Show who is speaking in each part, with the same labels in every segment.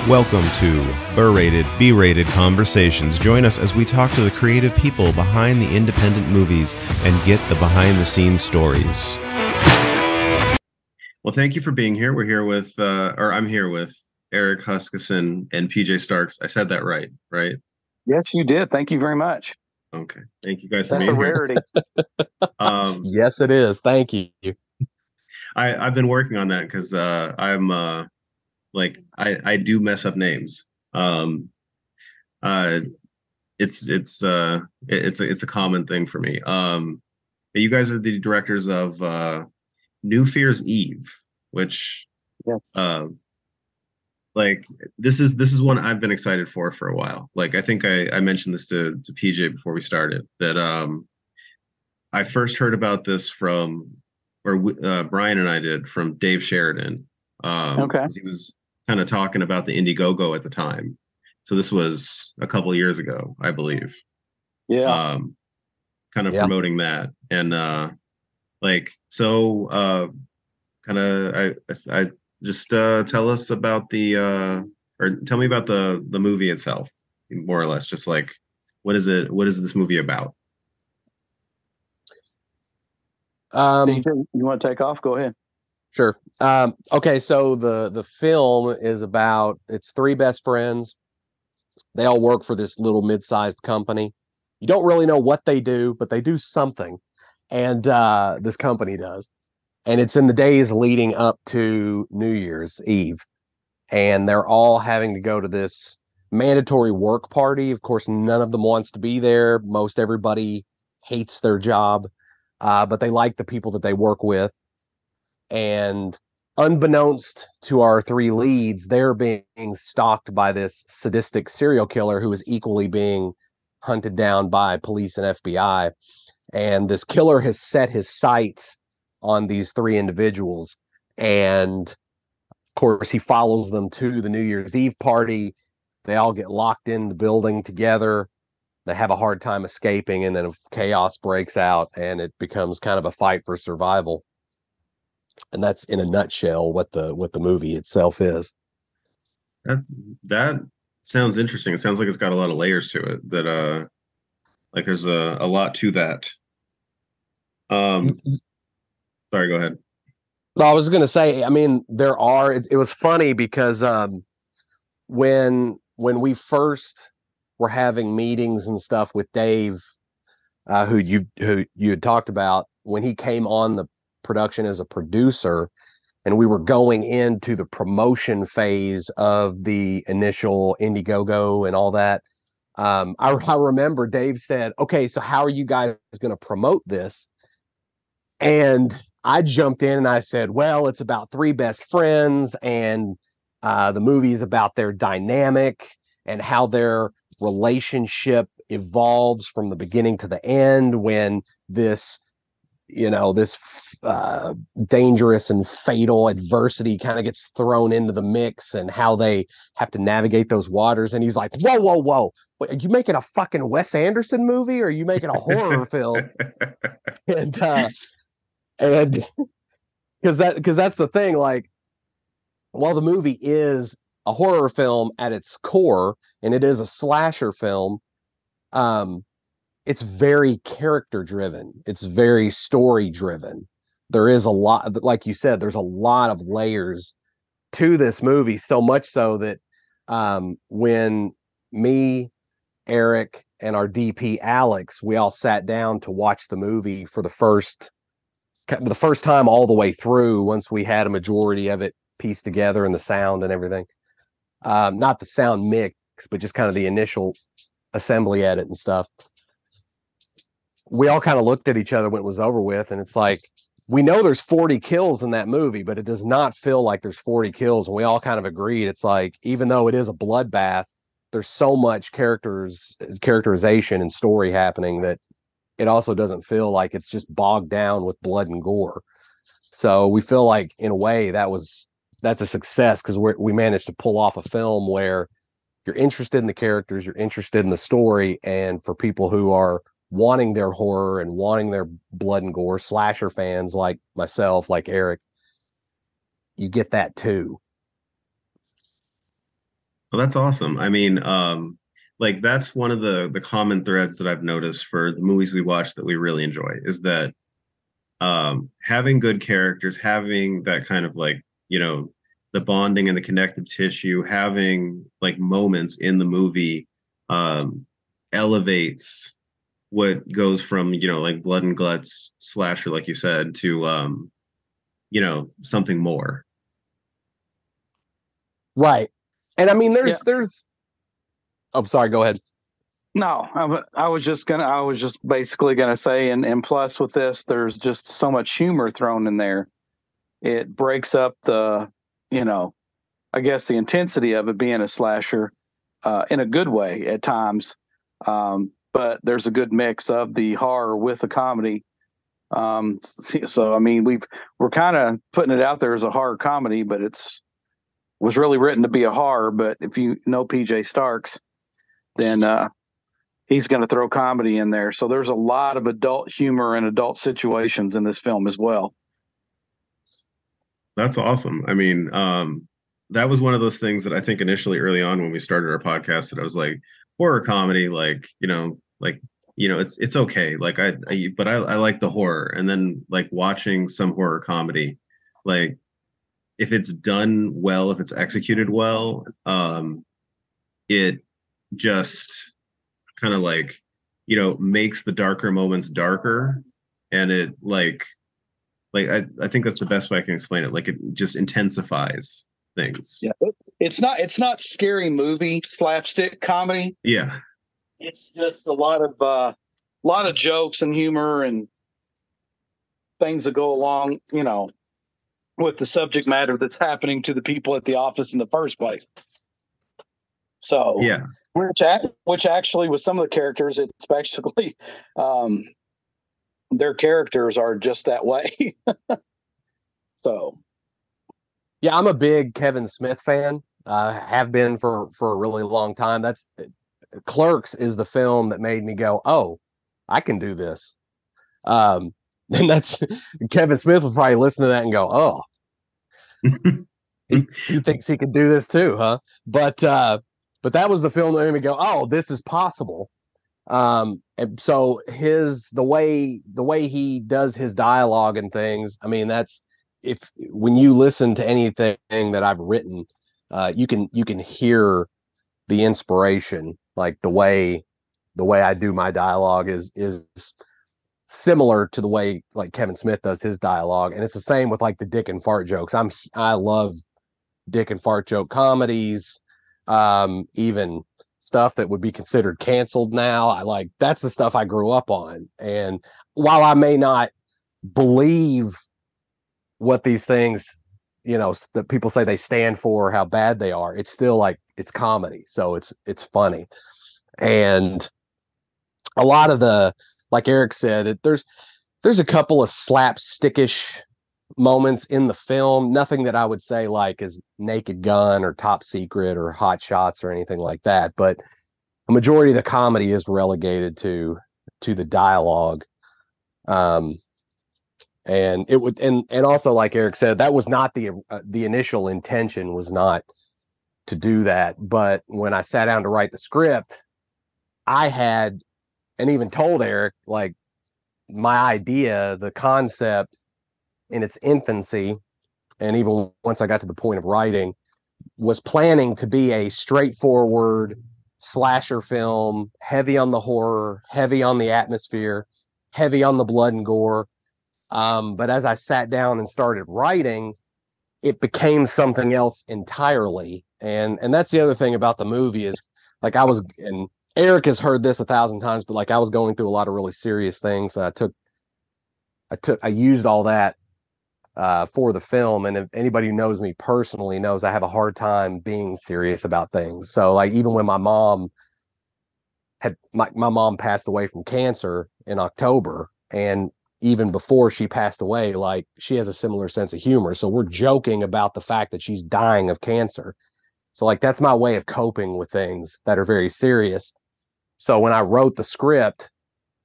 Speaker 1: Welcome to B-rated, B-rated Conversations. Join us as we talk to the creative people behind the independent movies and get the behind-the-scenes stories. Well, thank you for being here. We're here with, I'm here with Eric Huskisson and PJ Starks. I said that right?
Speaker 2: Yes, you did. Thank you very much.
Speaker 1: Okay. Thank you guys for
Speaker 2: That's
Speaker 1: being
Speaker 2: a rarity.
Speaker 1: here.
Speaker 3: Yes, it is. Thank you.
Speaker 1: I've been working on that because I'm I do mess up names. It's a common thing for me. You guys are the directors of New Fear's Eve, which
Speaker 2: Yes.
Speaker 1: This is one I've been excited for a while. Like I think I mentioned this to PJ before we started that I first heard about this from Brian and I did from Dave Sheridan.
Speaker 2: Okay.
Speaker 1: He was kind of talking about the Indiegogo at the time. So this was a couple of years ago, I believe.
Speaker 2: Yeah.
Speaker 1: Kind of promoting that. And I just tell us about tell me about the movie itself, more or less. Just like what is this movie about?
Speaker 2: You want to take off? Go ahead.
Speaker 3: Sure. Okay, so the film is about, it's three best friends. They all work for this little mid-sized company. You don't really know what they do, but they do something. And this company does. And it's in the days leading up to New Year's Eve. And they're all having to go to this mandatory work party. Of course, none of them wants to be there. Most everybody hates their job, but they like the people that they work with. And unbeknownst to our three leads, they're being stalked by this sadistic serial killer who is equally being hunted down by police and FBI. And this killer has set his sights on these three individuals. And of course, he follows them to the New Year's Eve party. They all get locked in the building together. They have a hard time escaping, and then chaos breaks out, and it becomes kind of a fight for survival. And that's in a nutshell what the movie itself is.
Speaker 1: That sounds interesting. It sounds like it's got a lot of layers to it. That there's a lot to that. Sorry, go ahead.
Speaker 3: No, I was going to say, I mean, there are. It was funny because when we first were having meetings and stuff with Dave, who you had talked about, when he came on the production as a producer, and we were going into the promotion phase of the initial Indiegogo and all that. I remember Dave said, "Okay, so how are you guys going to promote this?" And I jumped in and I said, "Well, it's about three best friends, and the movie is about their dynamic and how their relationship evolves from the beginning to the end when this dangerous and fatal adversity kind of gets thrown into the mix, and how they have to navigate those waters." And he's like, whoa. Wait, are you making a fucking Wes Anderson movie, or are you making a horror film? And because that's the thing, like, while the movie is a horror film at its core, and it is a slasher film, it's very character driven. It's very story driven. There is a lot, like you said, there's a lot of layers to this movie, so much so that when me, Eric, and our DP Alex, we all sat down to watch the movie for the first time all the way through, once we had a majority of it pieced together and the sound and everything. Not the sound mix, but just kind of the initial assembly edit and stuff. We all kind of looked at each other when it was over with, and it's like, we know there's 40 kills in that movie, but it does not feel like there's 40 kills. And we all kind of agreed, it's like, even though it is a bloodbath, there's so much characterization and story happening that it also doesn't feel like it's just bogged down with blood and gore. So we feel like, in a way, that's a success, because we managed to pull off a film where you're interested in the characters, you're interested in the story, and for people who are wanting their horror and wanting their blood and gore, slasher fans like myself, like Eric, you get that too.
Speaker 1: Well, that's awesome. I mean, like that's one of the common threads that I've noticed for the movies we watch that we really enjoy is that having good characters, having that kind of like, you know, the bonding and the connective tissue, having like moments in the movie elevates what goes from, you know, like blood and guts slasher, like you said, to you know, something more.
Speaker 3: Right. And I mean, there's, oh, sorry, go ahead.
Speaker 2: No, I was just basically gonna say, and plus with this, there's just so much humor thrown in there. It breaks up the, you know, I guess the intensity of it being a slasher, in a good way at times. But there's a good mix of the horror with the comedy. So I mean, we're kind of putting it out there as a horror comedy, but was really written to be a horror. But if you know PJ Starks, then he's going to throw comedy in there. So there's a lot of adult humor and adult situations in this film as well.
Speaker 1: That's awesome. I mean, that was one of those things that I think initially early on when we started our podcast that I was like, horror comedy, like, you know, it's okay. Like but I like the horror. And then like watching some horror comedy, like if it's done well, if it's executed well, it just kind of like, you know, makes the darker moments darker. And it I think that's the best way I can explain it. Like it just intensifies things.
Speaker 2: Yeah. It's not scary movie slapstick comedy.
Speaker 1: Yeah.
Speaker 2: It's just a lot of jokes and humor and things that go along, you know, with the subject matter that's happening to the people at the office in the first place. So
Speaker 1: yeah,
Speaker 2: which actually with some of the characters, it's actually their characters are just that way. So
Speaker 3: yeah, I'm a big Kevin Smith fan. Have been for a really long time. That's Clerks is the film that made me go, oh, I can do this. And that's Kevin Smith will probably listen to that and go, oh, he thinks he could do this too, huh? But that was the film that made me go, oh, this is possible. And so the way he does his dialogue and things, I mean, that's when you listen to anything that I've written, you can hear the inspiration, like the way I do my dialogue is similar to the way like Kevin Smith does his dialogue. And it's the same with like the dick and fart jokes. I love dick and fart joke comedies, even stuff that would be considered canceled now. That's the stuff I grew up on. And while I may not believe what these things, you know, that people say they stand for, how bad they are, it's still like it's comedy. So it's funny. And a lot of like Eric said, there's a couple of slapstickish moments in the film. Nothing that I would say like is Naked Gun or Top Secret or Hot Shots or anything like that. But a majority of the comedy is relegated to the dialogue. And it would, and also like Eric said, that was not the initial intention was not to do that. But when I sat down to write the script, I had, and even told Eric, like my idea, the concept in its infancy, and even once I got to the point of writing, was planning to be a straightforward slasher film, heavy on the horror, heavy on the atmosphere, heavy on the blood and gore. But as I sat down and started writing, it became something else entirely. And that's the other thing about the movie is like and Eric has heard this 1,000 times, but like I was going through a lot of really serious things. I used all that for the film. And if anybody who knows me personally knows I have a hard time being serious about things. So like even when my mom my mom passed away from cancer in October, and even before she passed away, like she has a similar sense of humor. So we're joking about the fact that she's dying of cancer. So like that's my way of coping with things that are very serious. So when I wrote the script,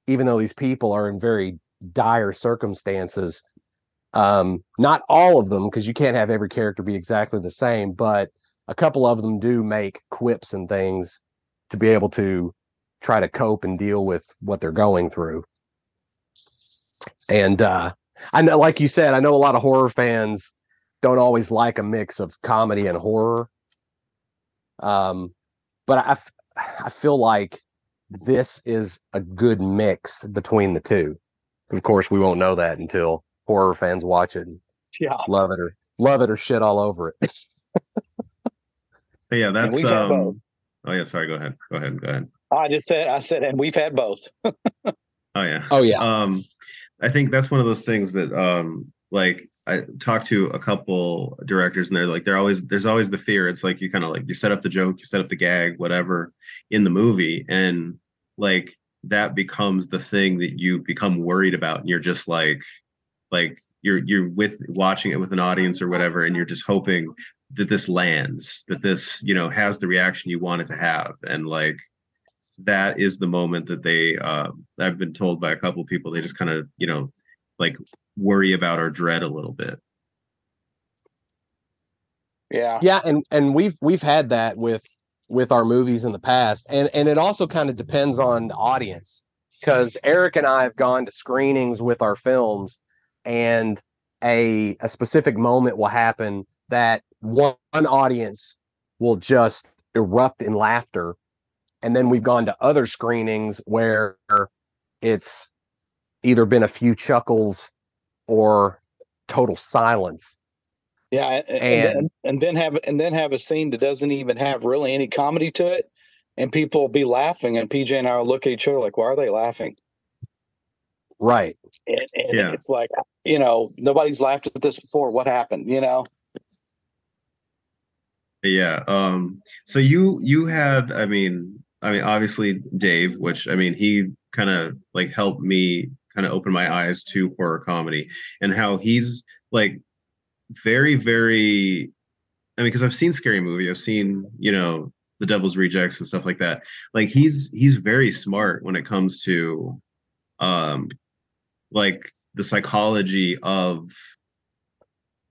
Speaker 3: even though these people are in very dire circumstances, not all of them, because you can't have every character be exactly the same, but a couple of them do make quips and things to be able to try to cope and deal with what they're going through. And I know, like you said, I know a lot of horror fans don't always like a mix of comedy and horror. But I feel like this is a good mix between the two. Of course, we won't know that until horror fans watch it and
Speaker 2: Yeah.
Speaker 3: love it or shit all over it.
Speaker 1: But yeah,
Speaker 2: And
Speaker 1: that's
Speaker 2: we've had both.
Speaker 1: oh yeah, sorry, go ahead.
Speaker 2: I said, and we've had both.
Speaker 1: Oh yeah.
Speaker 3: Oh yeah.
Speaker 1: I think that's one of those things that like I talked to a couple directors and they're like there's always the fear. It's like you kind of like you set up the joke, you set up the gag, whatever in the movie, and like that becomes the thing that you become worried about, and you're just like you're with watching it with an audience or whatever, and you're just hoping that this lands, that this, you know, has the reaction you want it to have. And like that is the moment that they I've been told by a couple of people, they just kind of, you know, like worry about or dread a little bit.
Speaker 3: Yeah, and we've had that with our movies in the past, and it also kind of depends on the audience, because Eric and I have gone to screenings with our films, and a specific moment will happen that one audience will just erupt in laughter, and then we've gone to other screenings where it's either been a few chuckles or total silence.
Speaker 2: Yeah, and then have a scene that doesn't even have really any comedy to it, and people will be laughing, and PJ and I will look at each other like, why are they laughing?
Speaker 3: Right.
Speaker 2: And
Speaker 1: Yeah.
Speaker 2: it's like, you know, nobody's laughed at this before. What happened? You know?
Speaker 1: Yeah. So you had, obviously Dave, which I mean, he kind of like helped me kind of open my eyes to horror comedy and how he's like very, very, I mean, because I've seen Scary Movie, I've seen, you know, The Devil's Rejects and stuff like that. Like he's very smart when it comes to like the psychology of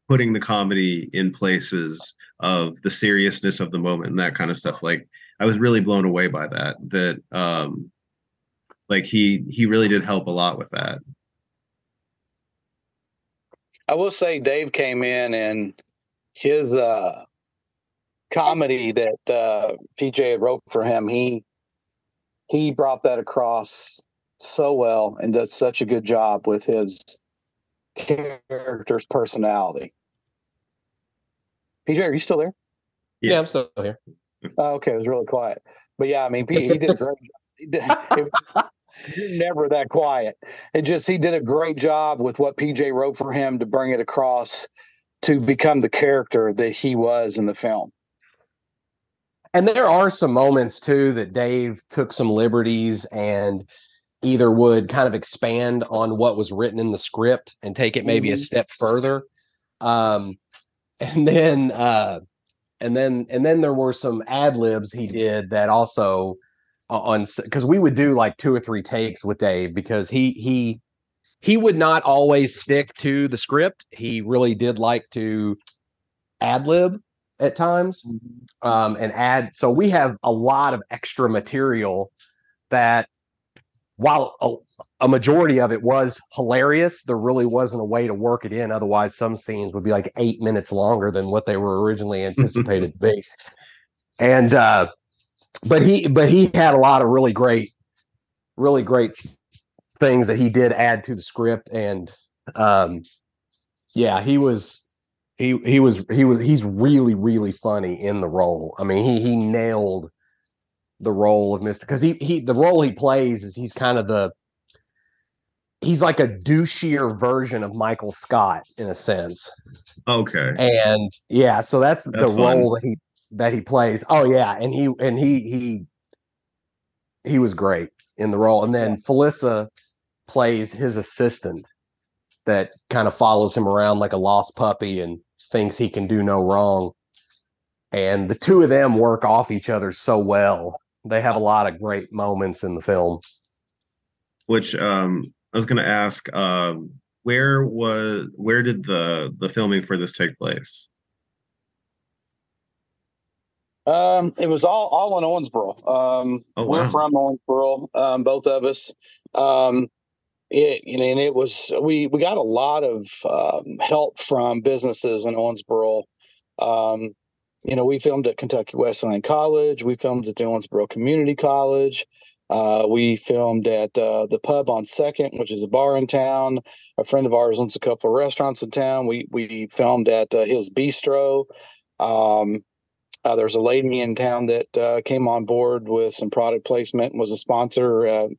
Speaker 1: putting the comedy in places of the seriousness of the moment and that kind of stuff. Like I was really blown away by that like he really did help a lot with that.
Speaker 2: I will say Dave came in and his comedy that PJ had wrote for him, he brought that across so well and does such a good job with his character's personality. PJ, are you still there?
Speaker 3: Yeah, I'm still here.
Speaker 2: Oh, okay, it was really quiet. But yeah, I mean, he did a great job. You're never that quiet. He did a great job with what PJ wrote for him to bring it across to become the character that he was in the film.
Speaker 3: And there are some moments too that Dave took some liberties and either would kind of expand on what was written in the script and take it maybe a step further. And then there were some ad libs he did that also on, because we would do like 2 or 3 takes with Dave, because he would not always stick to the script. He really did like to ad lib at times, and add. So we have a lot of extra material that, while a majority of it was hilarious, there really wasn't a way to work it in. Otherwise, some scenes would be like 8 minutes longer than what they were originally anticipated to be. And but he had a lot of really great things that he did add to the script. And yeah, he's really, really funny in the role. I mean, he nailed the role of Mr. Because the role he plays is he's like a douchier version of Michael Scott in a sense.
Speaker 1: Okay.
Speaker 3: And yeah, so that's the
Speaker 1: fun.
Speaker 3: role that he plays. Oh yeah, and he was great in the role. And then Felissa plays his assistant that kind of follows him around like a lost puppy and thinks he can do no wrong. And the two of them work off each other so well. They have a lot of great moments in the film.
Speaker 1: Which I was going to ask, where did the filming for this take place?
Speaker 2: It was all in Owensboro.
Speaker 1: Oh
Speaker 2: We're
Speaker 1: wow.
Speaker 2: from Owensboro, both of us. Um, and it was we got a lot of help from businesses in Owensboro. Um, we filmed at Kentucky Wesleyan College. We filmed at the Owensboro Community College. We filmed at the Pub on Second, which is a bar in town. A friend of ours owns a couple of restaurants in town. We filmed at his bistro. Um, there's a lady in town that came on board with some product placement and was a sponsor.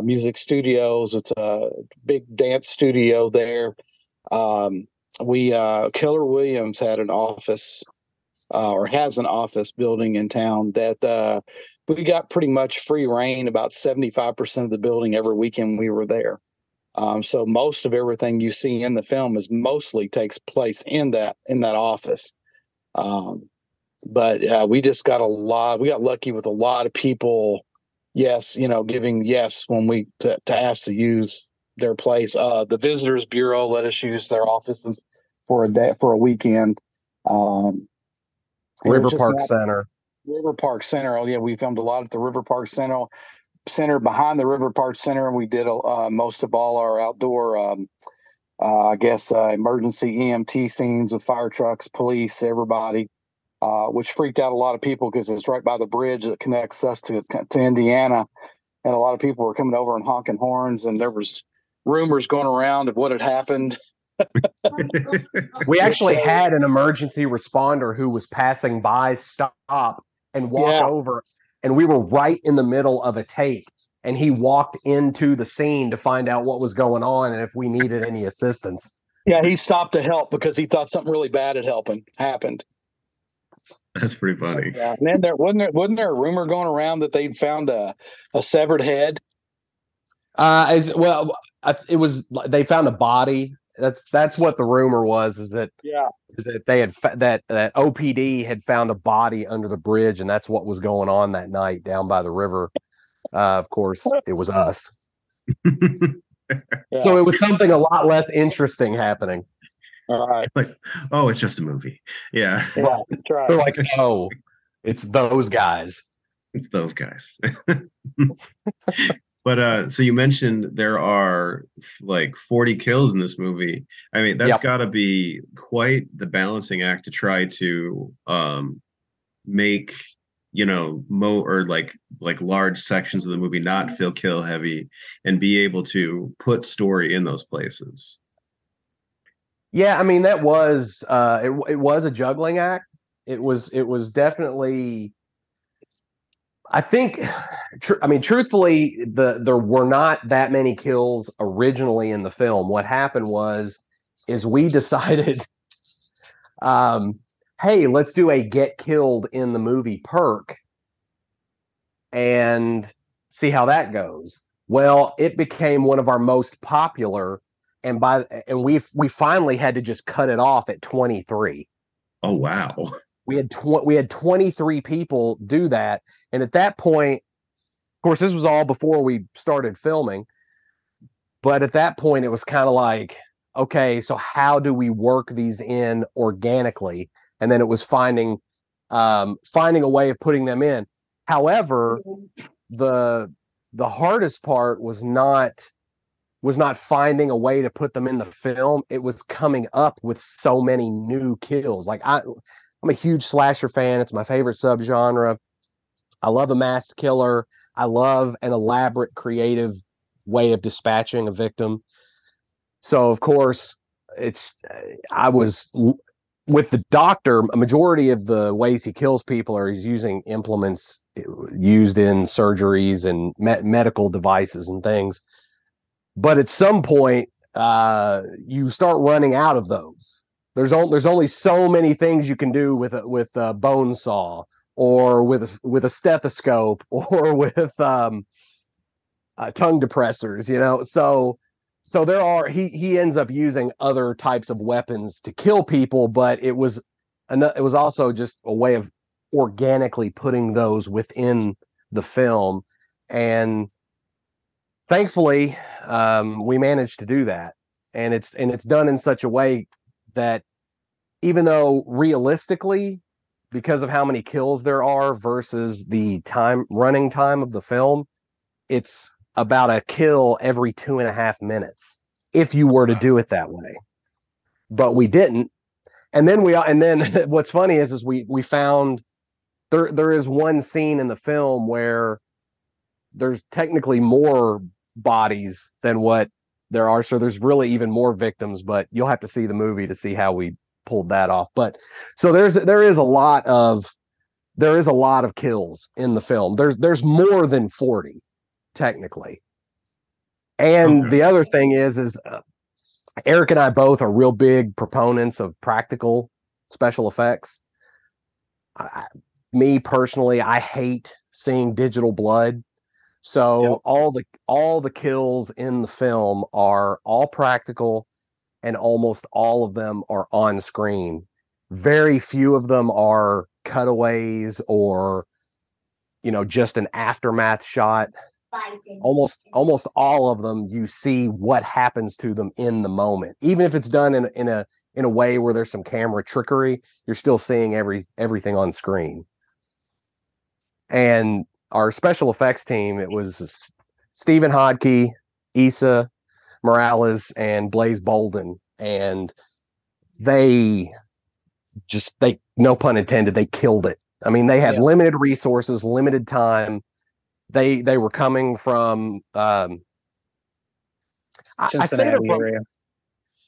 Speaker 2: Music Studios. It's a big dance studio there. We Keller Williams had an office or has an office building in town that we got pretty much free reign about 75% of the building every weekend we were there. So most of everything you see in the film is mostly takes place in that office. But we just got we got lucky with a lot of people. Yes, giving yes when we to ask to use their place. The Visitors Bureau let us use their offices for a weekend.
Speaker 3: River Park Center.
Speaker 2: River Park Center. Oh yeah, we filmed a lot at the River Park Center. Behind the River Park Center, we did most of all our outdoor, emergency EMT scenes with fire trucks, police, everybody. Which freaked out a lot of people because it's right by the bridge that connects us to Indiana, and a lot of people were coming over and honking horns, and there was rumors going around of what had happened.
Speaker 3: We actually had an emergency responder who was passing by stop and walk over, and we were right in the middle of a take, and he walked into the scene to find out what was going on and if we needed any assistance.
Speaker 2: Yeah, he stopped to help because he thought something really bad had happened.
Speaker 1: That's pretty funny.
Speaker 2: Yeah, and then wasn't there a rumor going around that they'd found a severed head?
Speaker 3: It was they found a body. That's what the rumor was. Is that they had that OPD had found a body under the bridge, and that's what was going on that night down by the river. Of course, it was us. So it was something a lot less interesting happening.
Speaker 2: All right.
Speaker 1: Like, oh, it's just a movie. Yeah.
Speaker 2: Right.
Speaker 3: They're like, oh, it's those guys.
Speaker 1: It's those guys. But so you mentioned there are like 40 kills in this movie. I mean, that's got to be quite the balancing act to try to make, or like large sections of the movie not feel kill heavy and be able to put story in those places.
Speaker 3: Yeah, I mean that was it was a juggling act. It was definitely. I think, truthfully, there were not that many kills originally in the film. What happened is we decided, hey, let's do a get killed in the movie perk and see how that goes. Well, it became one of our most popular. And we finally had to just cut it off at 23.
Speaker 1: Oh wow!
Speaker 3: We had 23 people do that, and at that point, of course, this was all before we started filming. But at that point, it was kind of like, okay, so how do we work these in organically? And then it was finding a way of putting them in. However, the hardest part was not finding a way to put them in the film. It was coming up with so many new kills. Like I'm a huge slasher fan. It's my favorite subgenre. I love a masked killer. I love an elaborate, creative way of dispatching a victim. So of course, I was with the doctor. A majority of the ways he kills people are he's using implements used in surgeries and medical devices and things. But at some point, you start running out of those. There's only so many things you can do with a bone saw, or with a stethoscope, or with tongue depressors. So there are he ends up using other types of weapons to kill people, but it was also just a way of organically putting those within the film, and thankfully, we managed to do that, and it's done in such a way that even though realistically because of how many kills there are versus the running time of the film, it's about a kill every 2.5 minutes if you were to do it that way. But we didn't. And then what's funny is we found there is one scene in the film where there's technically more bodies than what there are. So there's really even more victims, but you'll have to see the movie to see how we pulled that off. But so there is a lot of kills in the film. There's more than 40 technically. And the other thing is Eric and I both are real big proponents of practical special effects. Me personally, I hate seeing digital blood. So all the kills in the film are all practical, and almost all of them are on screen. Very few of them are cutaways or, just an aftermath shot. Almost all of them, you see what happens to them in the moment. Even if it's done in a way where there's some camera trickery, you're still seeing everything on screen. And our special effects team, it was Stephen Hodke, Issa Morales, and Blaze Bolden. And they no pun intended, they killed it. I mean, they had limited resources, limited time. They were coming from
Speaker 2: Cincinnati area.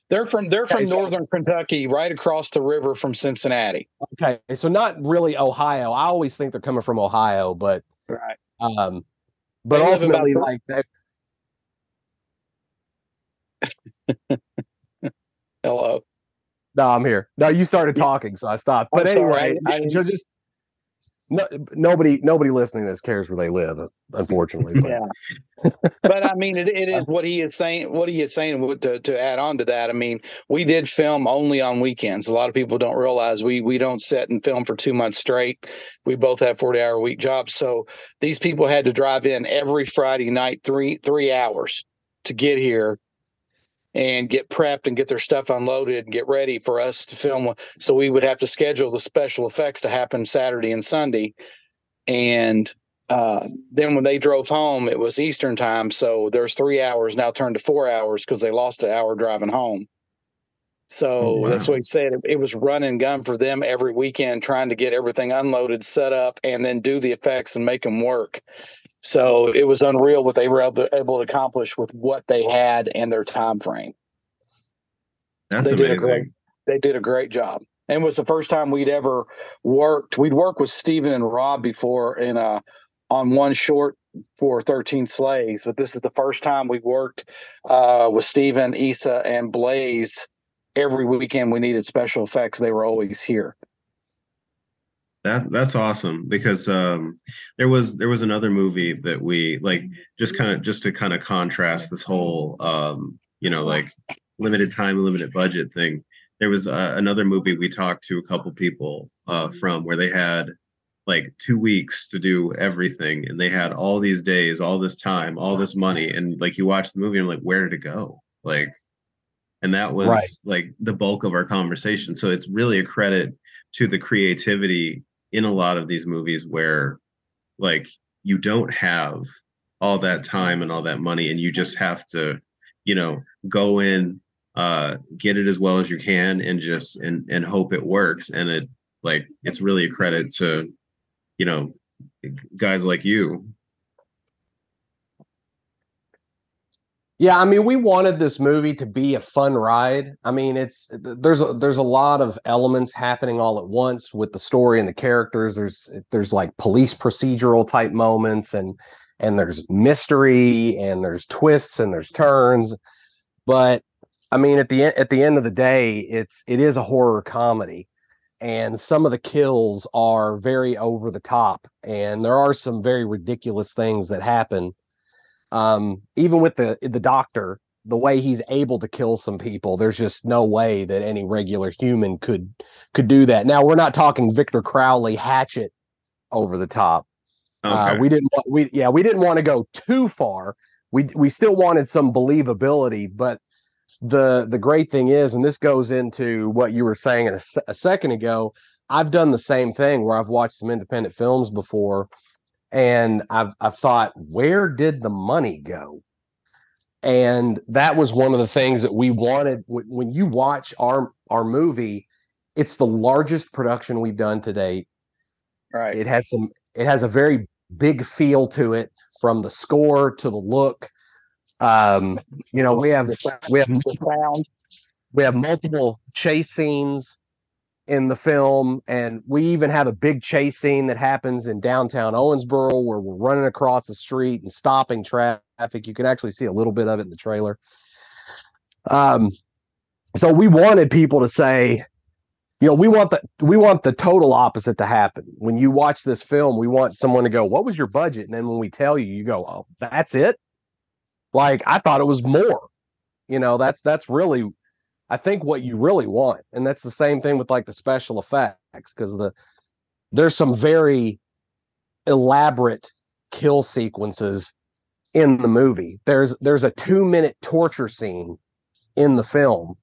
Speaker 2: They're from northern Kentucky, right across the river from Cincinnati.
Speaker 3: Okay, so not really Ohio. I always think they're coming from Ohio, but
Speaker 2: right.
Speaker 3: But ultimately, like that.
Speaker 2: Hello.
Speaker 3: No, I'm here. No, you started talking, so I stopped. But anyway, nobody listening to this cares where they live, unfortunately. But.
Speaker 2: Yeah. But I mean, it is what he is saying. What he is saying to add on to that. I mean, we did film only on weekends. A lot of people don't realize we don't sit and film for 2 months straight. We both have 40-hour-a-week jobs. So these people had to drive in every Friday night, three hours to get here and get prepped and get their stuff unloaded and get ready for us to film. So we would have to schedule the special effects to happen Saturday and Sunday. And then when they drove home, it was Eastern time. So there's 3 hours now turned to 4 hours because they lost an hour driving home. So that's what he said. It was run and gun for them every weekend, trying to get everything unloaded, set up, and then do the effects and make them work. So it was unreal what they were able to accomplish with what they had and their time frame.
Speaker 1: That's amazing.
Speaker 2: They did a great job. And it was the first time we'd ever worked. We'd worked with Steven and Rob before on one short for 13 Sleighs, but this is the first time we worked with Steven, Issa, and Blaze. Every weekend we needed special effects. They were always here.
Speaker 1: That's awesome, because there was another movie that we like, just to kind of contrast this whole like limited time, limited budget thing. There was another movie we talked to a couple people from, where they had like 2 weeks to do everything, and they had all these days, all this time, all this money, and like you watch the movie and like, where did it go? Like, and that was like the bulk of our conversation. So it's really a credit to the creativity in a lot of these movies where like you don't have all that time and all that money, and you just have to, go in, get it as well as you can, and just and hope it works. And it's really a credit to, guys like you.
Speaker 3: Yeah, I mean, we wanted this movie to be a fun ride. I mean, there's a lot of elements happening all at once with the story and the characters. There's like police procedural type moments, and there's mystery, and there's twists, and there's turns. But I mean, at the end of the day, it is a horror comedy, and some of the kills are very over the top, and there are some very ridiculous things that happen. Even with the doctor, the way he's able to kill some people, there's just no way that any regular human could do that. Now, we're not talking Victor Crowley hatchet over the top.
Speaker 1: Okay.
Speaker 3: We didn't want to go too far. We still wanted some believability, but the great thing is, and this goes into what you were saying a second ago, I've done the same thing where I've watched some independent films before, and I've thought, where did the money go? And that was one of the things that we wanted. When you watch our movie, it's the largest production we've done to date.
Speaker 2: Right.
Speaker 3: It has a very big feel to it, from the score to the look. You know, we have multiple chase scenes in the film, and we even have a big chase scene that happens in downtown Owensboro where we're running across the street and stopping traffic. You can actually see a little bit of it in the trailer. So we wanted people to say, you know, we want the total opposite to happen. When you watch this film, we want someone to go, "What was your budget?" And then when we tell you, you go, "Oh, that's it." Like, I thought it was more. You know, that's really, I think, what you really want. And that's the same thing with like the special effects, because there's some very elaborate kill sequences in the movie. There's a 2-minute torture scene in the film.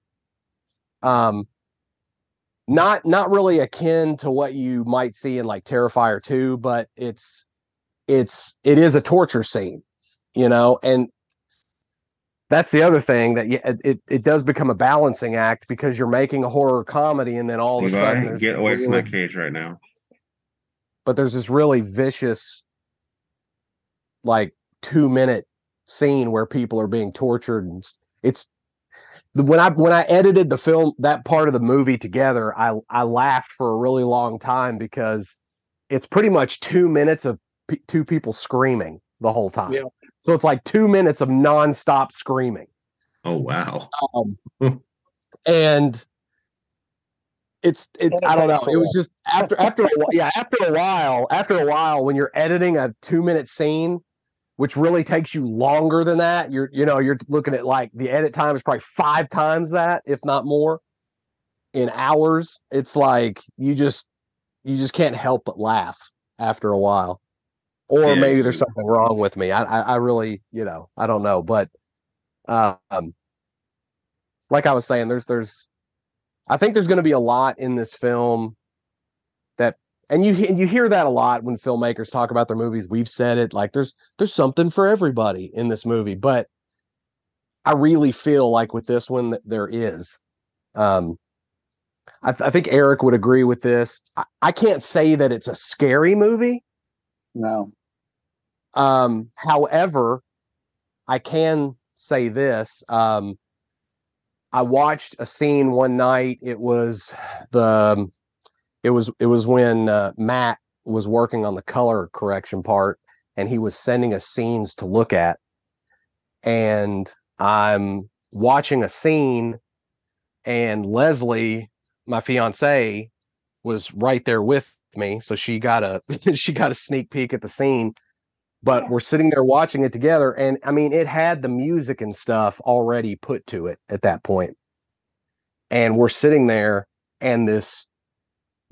Speaker 3: Not really akin to what you might see in like Terrifier 2, but it is a torture scene, you know. And that's the other thing, that it does become a balancing act, because you're making a horror comedy, and then all of a sudden there's
Speaker 1: get away from that cage right now.
Speaker 3: But there's this really vicious, like, 2-minute scene where people are being tortured, and it's when I edited the film, that part of the movie together, I laughed for a really long time, because it's pretty much 2 minutes of two people screaming the whole time. Yeah. So it's like 2 minutes of nonstop screaming.
Speaker 1: Oh, wow.
Speaker 3: And I don't know. It was just after a while, when you're editing a 2-minute scene, which really takes you longer than that, you're looking at, like, the edit time is probably 5 times that, if not more, in hours. It's like you just can't help but laugh after a while. Or maybe there's something wrong with me. I really, I don't know. But like I was saying, I think there's going to be a lot in this film that, and you hear that a lot when filmmakers talk about their movies. We've said it, like, there's something for everybody in this movie. But I really feel like with this one that there is. I think Eric would agree with this. I can't say that it's a scary movie.
Speaker 2: No.
Speaker 3: However, I can say this. I watched a scene one night. It was when Matt was working on the color correction part, and he was sending us scenes to look at. And I'm watching a scene, and Leslie, my fiance, was right there with me, so she got a sneak peek at the scene. But we're sitting there watching it together, and I mean, it had the music and stuff already put to it at that point. And we're sitting there, and this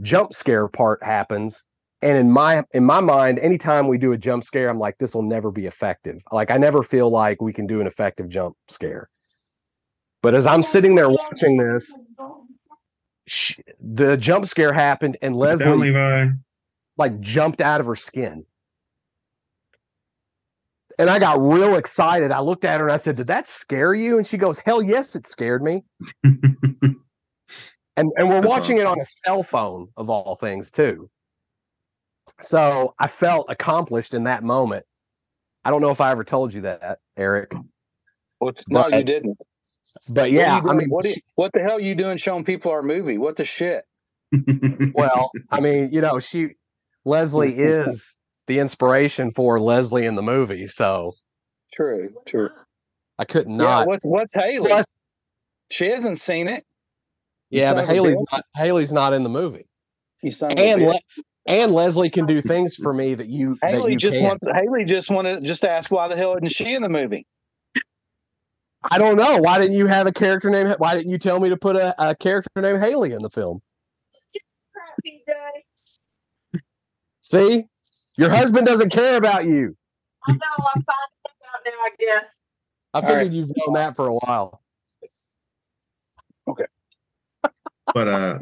Speaker 3: jump scare part happens. And in my mind, anytime we do a jump scare, I'm like, this will never be effective. Like, I never feel like we can do an effective jump scare. But as I'm sitting there watching this, the jump scare happened, and Leslie like jumped out of her skin. And I got real excited. I looked at her and I said, "Did that scare you?" And she goes, "Hell yes, it scared me." and we're watching it on a cell phone, of all things, too. So I felt accomplished in that moment. I don't know if I ever told you that, Eric.
Speaker 2: No, you didn't.
Speaker 3: But yeah, I mean,
Speaker 2: what the hell are you doing showing people our movie? What the shit?
Speaker 3: Well, I mean, Leslie is the inspiration for Leslie in the movie, so
Speaker 2: true.
Speaker 3: I could not.
Speaker 2: Yeah, what's Haley? She hasn't seen it.
Speaker 3: Yeah, but Haley's not in the movie. And Leslie can do things for me that you
Speaker 2: Haley
Speaker 3: can't.
Speaker 2: Haley just wanted to ask, why the hell isn't she in the movie?
Speaker 3: I don't know. Why didn't you have a character name? Why didn't you tell me to put a character named Haley in the film? See? Your husband doesn't care about you.
Speaker 4: I know. I'm finding out now, I guess.
Speaker 3: I figured you've known that for a while.
Speaker 2: Okay.
Speaker 1: But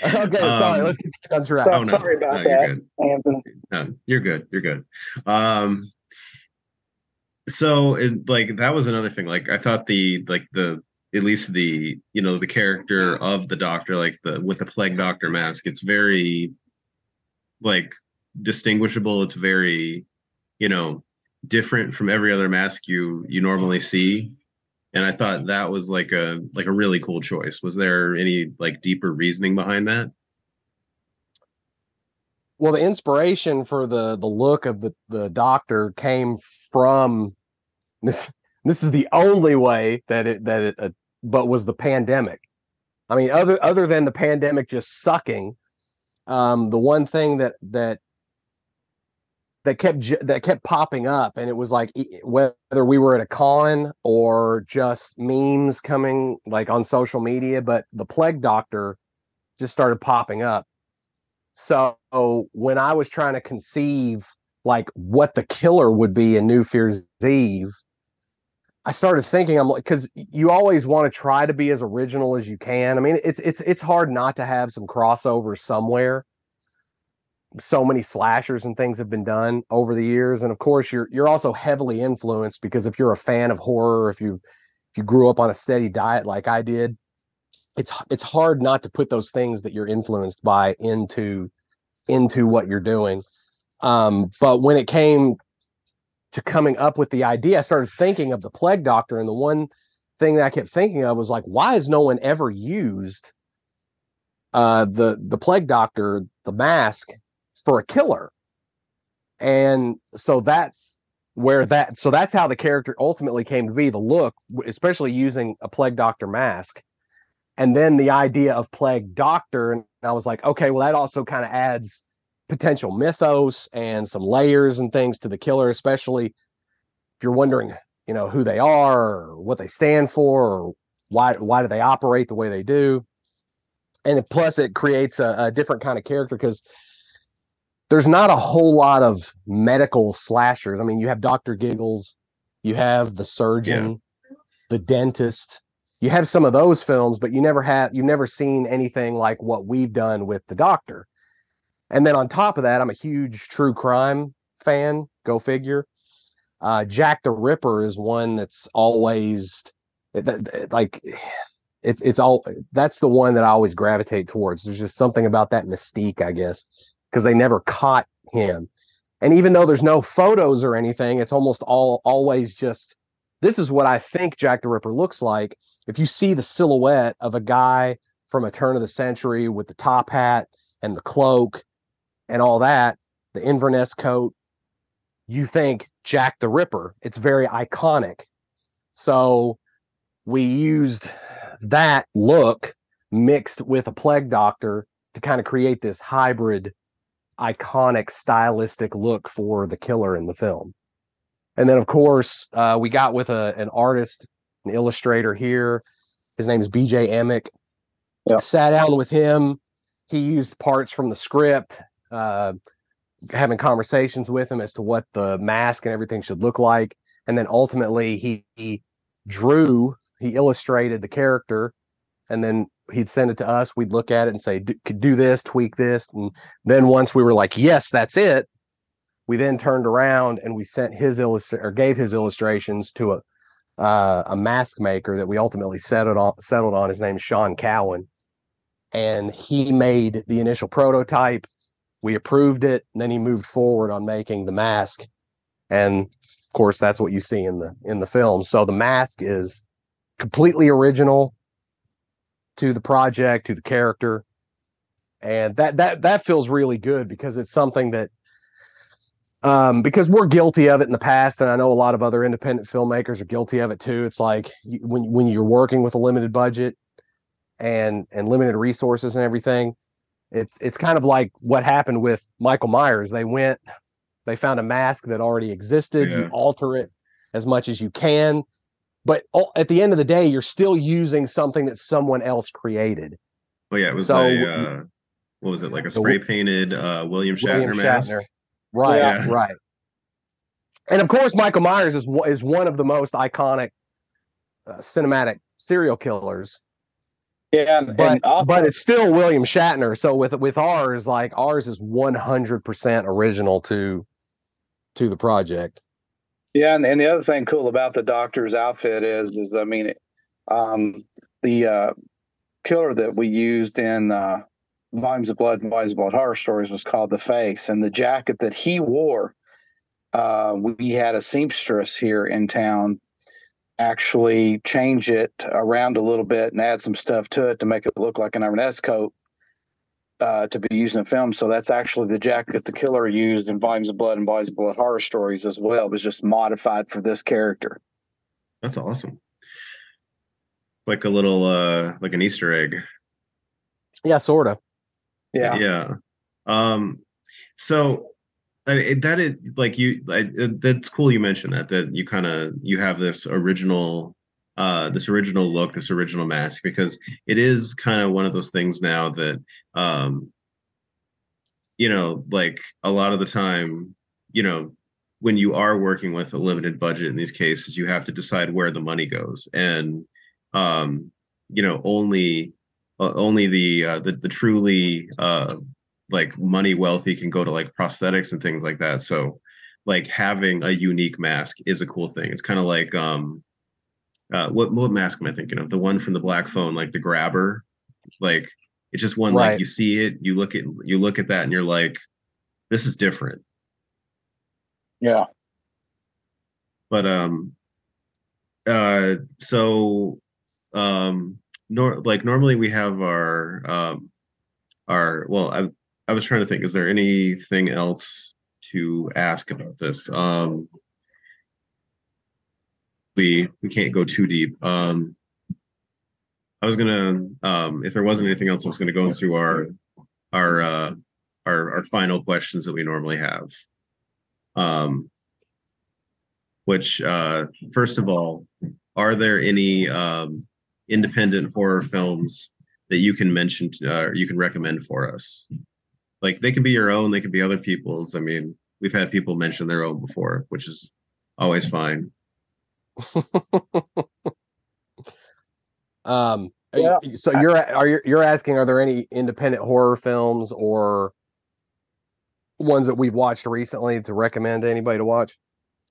Speaker 3: Okay, sorry. Let's get back on track.
Speaker 2: So,
Speaker 1: Oh no,
Speaker 2: sorry about
Speaker 1: no, you're
Speaker 2: that,
Speaker 1: good.
Speaker 2: Anthony.
Speaker 1: No, you're good. You're good. Um, so like that was another thing. Like I thought the at least the the character of the doctor, like the with the plague doctor mask, it's very like distinguishable. It's very, you know, different from every other mask you normally see. And I thought that was like a really cool choice. Was there any like deeper reasoning behind that?
Speaker 3: Well, the inspiration for the look of the doctor came from this. This is the only way that it but was the pandemic. I mean, other than the pandemic just sucking, the one thing that kept popping up, and it was like whether we were at a con or just memes coming like on social media, but the plague doctor just started popping up. So when I was trying to conceive like what the killer would be in New Year's Eve, I started thinking, I'm like, because you always want to try to be as original as you can. I mean, it's hard not to have some crossovers somewhere. So many slashers and things have been done over the years, and of course, you're also heavily influenced because if you're a fan of horror, if you grew up on a steady diet like I did, it's hard not to put those things that you're influenced by into what you're doing. But when it came to coming up with the idea, I started thinking of the plague doctor, and the one thing that I kept thinking of was like, why has no one ever used the plague doctor, the mask, for a killer? And so that's how the character ultimately came to be, the look, especially using a plague doctor mask. And then the idea of plague doctor, and I was like, okay, well, that also kind of adds potential mythos and some layers and things to the killer, especially if you're wondering, who they are or what they stand for or why do they operate the way they do. And plus it creates a different kind of character because there's not a whole lot of medical slashers. I mean, you have Dr. Giggles, you have the
Speaker 1: Yeah.
Speaker 3: surgeon, the dentist. You have some of those films, but you've never seen anything like what we've done with the doctor. And then on top of that, I'm a huge true crime fan. Go figure. Jack the Ripper is one that's always like it's all that's the one that I always gravitate towards. There's just something about that mystique, I guess, because they never caught him. And even though there's no photos or anything, it's almost always just this is what I think Jack the Ripper looks like. If you see the silhouette of a guy from a turn of the century with the top hat and the cloak and all that, the Inverness coat, you think Jack the Ripper. It's very iconic. So we used that look mixed with a plague doctor to kind of create this hybrid, iconic, stylistic look for the killer in the film. And then, of course, we got with an artist, an illustrator here. His name is BJ Emick.
Speaker 2: Yeah.
Speaker 3: Sat down with him. He used parts from the script, having conversations with him as to what the mask and everything should look like. And then ultimately he illustrated the character, and then he'd send it to us. We'd look at it and say, could do this, tweak this. And then once we were like, yes, that's it, we then turned around and we sent gave his illustrations to a mask maker that we ultimately settled on. His name is Sean Cowan. And he made the initial prototype. We approved it, and then he moved forward on making the mask. And of course, that's what you see in the film. So the mask is completely original to the project, to the character. And that feels really good because it's something that because we're guilty of it in the past, and I know a lot of other independent filmmakers are guilty of it too. It's like when you're working with a limited budget and limited resources and everything, it's kind of like what happened with Michael Myers. They found a mask that already existed.
Speaker 1: Yeah.
Speaker 3: You alter it as much as you can, but at the end of the day, you're still using something that someone else created.
Speaker 1: Well, yeah, it was
Speaker 3: So
Speaker 1: what was it, like a spray painted William Shatner mask?
Speaker 3: Right,
Speaker 1: Yeah.
Speaker 3: right. And of course, Michael Myers is one of the most iconic cinematic serial killers.
Speaker 2: Yeah,
Speaker 3: but
Speaker 2: and also,
Speaker 3: but it's still William Shatner. So with ours, like ours is 100% original to the project.
Speaker 2: yeah, and the other thing cool about the doctor's outfit is I mean, the killer that we used in Volumes of Blood and Volumes of Blood Horror Stories was called the Face, and the jacket that he wore, we had a seamstress here in town actually change it around a little bit and add some stuff to it to make it look like an Inverness coat to be used in film. So that's actually the jacket the killer used in Volumes of Blood and Volumes of Blood Horror Stories as well. It was just modified for this character.
Speaker 1: That's awesome. Like a little like an Easter egg.
Speaker 3: Yeah, sort of.
Speaker 2: Yeah.
Speaker 1: Yeah. So that is like that's cool you mentioned that you kind of you have this original look, this original mask, because it is kind of one of those things now that like a lot of the time, when you are working with a limited budget in these cases, you have to decide where the money goes. And only the truly like money wealthy can go to like prosthetics and things like that. So like having a unique mask is a cool thing. It's kind of like what mask am I thinking of? The one from the Black Phone, like the grabber. Like it's just one, like
Speaker 3: Right.
Speaker 1: you see it, you look at that and you're like, this is different.
Speaker 2: Yeah.
Speaker 1: But so normally we have our well, I was trying to think, is there anything else to ask about this? We can't go too deep. I was gonna, if there wasn't anything else, I was gonna go through our final questions that we normally have. Which first of all, are there any independent horror films that you can mention, you can recommend for us? Like they can be your own, they can be other people's. I mean, we've had people mention their own before, which is always fine.
Speaker 2: Yeah.
Speaker 3: So you're asking, are there any independent horror films or ones that we've watched recently to recommend to anybody to watch?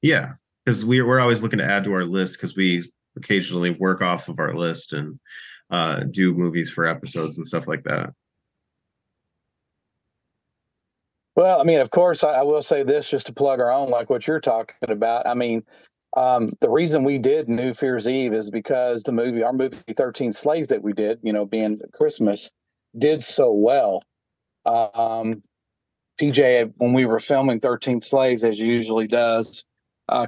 Speaker 1: Yeah, because we're always looking to add to our list because we occasionally work off of our list and do movies for episodes and stuff like that.
Speaker 2: Well, I mean, of course, I will say this just to plug our own, like what you're talking about. I mean, the reason we did New Fear's Eve is because our movie 13 Slays that we did, being Christmas, did so well. PJ, when we were filming 13 Slays, as usually does,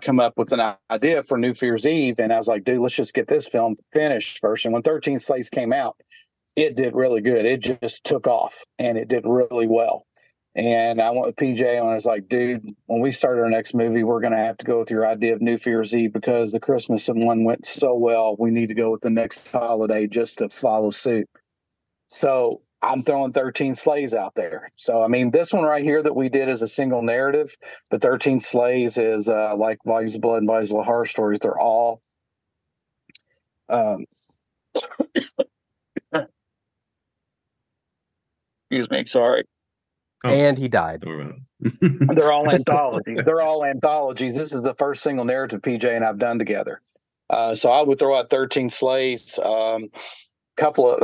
Speaker 2: come up with an idea for New Fear's Eve. And I was like, dude, let's just get this film finished first. And when 13 Slays came out, it did really good. It just took off and it did really well. And I went with PJ and I was like, dude, when we start our next movie, we're going to have to go with your idea of New Fear's Eve because the Christmas one went so well. We need to go with the next holiday just to follow suit. So I'm throwing 13 Slays out there. So, I mean, this one right here that we did is a single narrative, but 13 Slays is like Volumes of Blood and Volumes of Horror Stories. They're all excuse me, sorry.
Speaker 1: Oh,
Speaker 3: And he died.
Speaker 2: They're all anthologies. They're all anthologies. This is the first single narrative PJ and I've done together. So I would throw out 13 Slays. Couple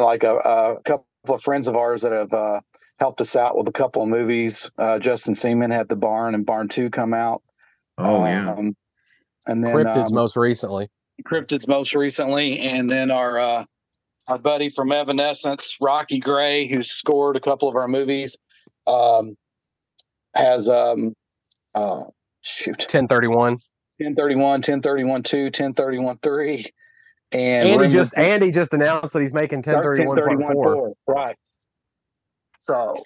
Speaker 2: of friends of ours that have helped us out with a couple of movies. Justin Seaman had The Barn and Barn 2 come out.
Speaker 1: Oh yeah.
Speaker 3: And then Cryptids most recently.
Speaker 2: And then our buddy from Evanescence, Rocky Gray, who scored a couple of our movies, has
Speaker 3: 1031.
Speaker 2: 1031 2, 1031 3. And
Speaker 3: he just announced that he's making 1031 Part 4.
Speaker 2: Right. So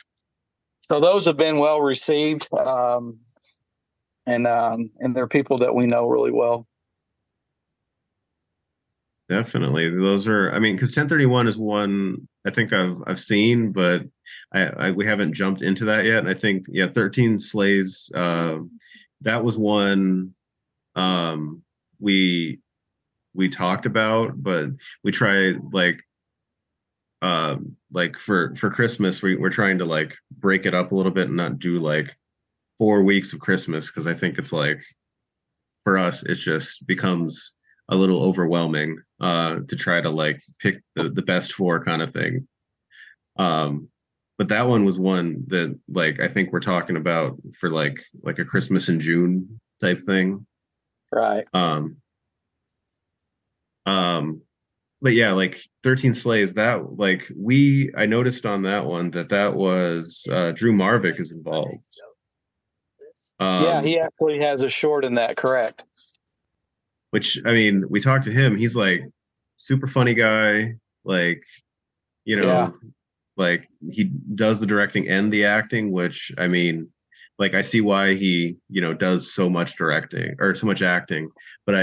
Speaker 2: those have been well received. And they're people that we know really well.
Speaker 1: Definitely. Those are, I mean, because 1031 is one I think I've seen, but we haven't jumped into that yet. And I think, 13 Slays, that was one we talked about, but we tried, like, like for Christmas, we're trying to like break it up a little bit and not do like 4 weeks of Christmas, because I think it's like for us it just becomes a little overwhelming to try to like pick the best four kind of thing. But that one was one that like I think we're talking about for like a Christmas in June type thing.
Speaker 2: Right.
Speaker 1: But yeah, like 13 Slays, that like I noticed on that one that was Drew Marvick is involved.
Speaker 2: Yeah, he actually has a short in that, correct.
Speaker 1: Which, I mean, we talked to him, he's like super funny guy, like, you know,
Speaker 2: Yeah.
Speaker 1: like he does the directing and the acting, which I mean, like I see why he, does so much directing or so much acting, but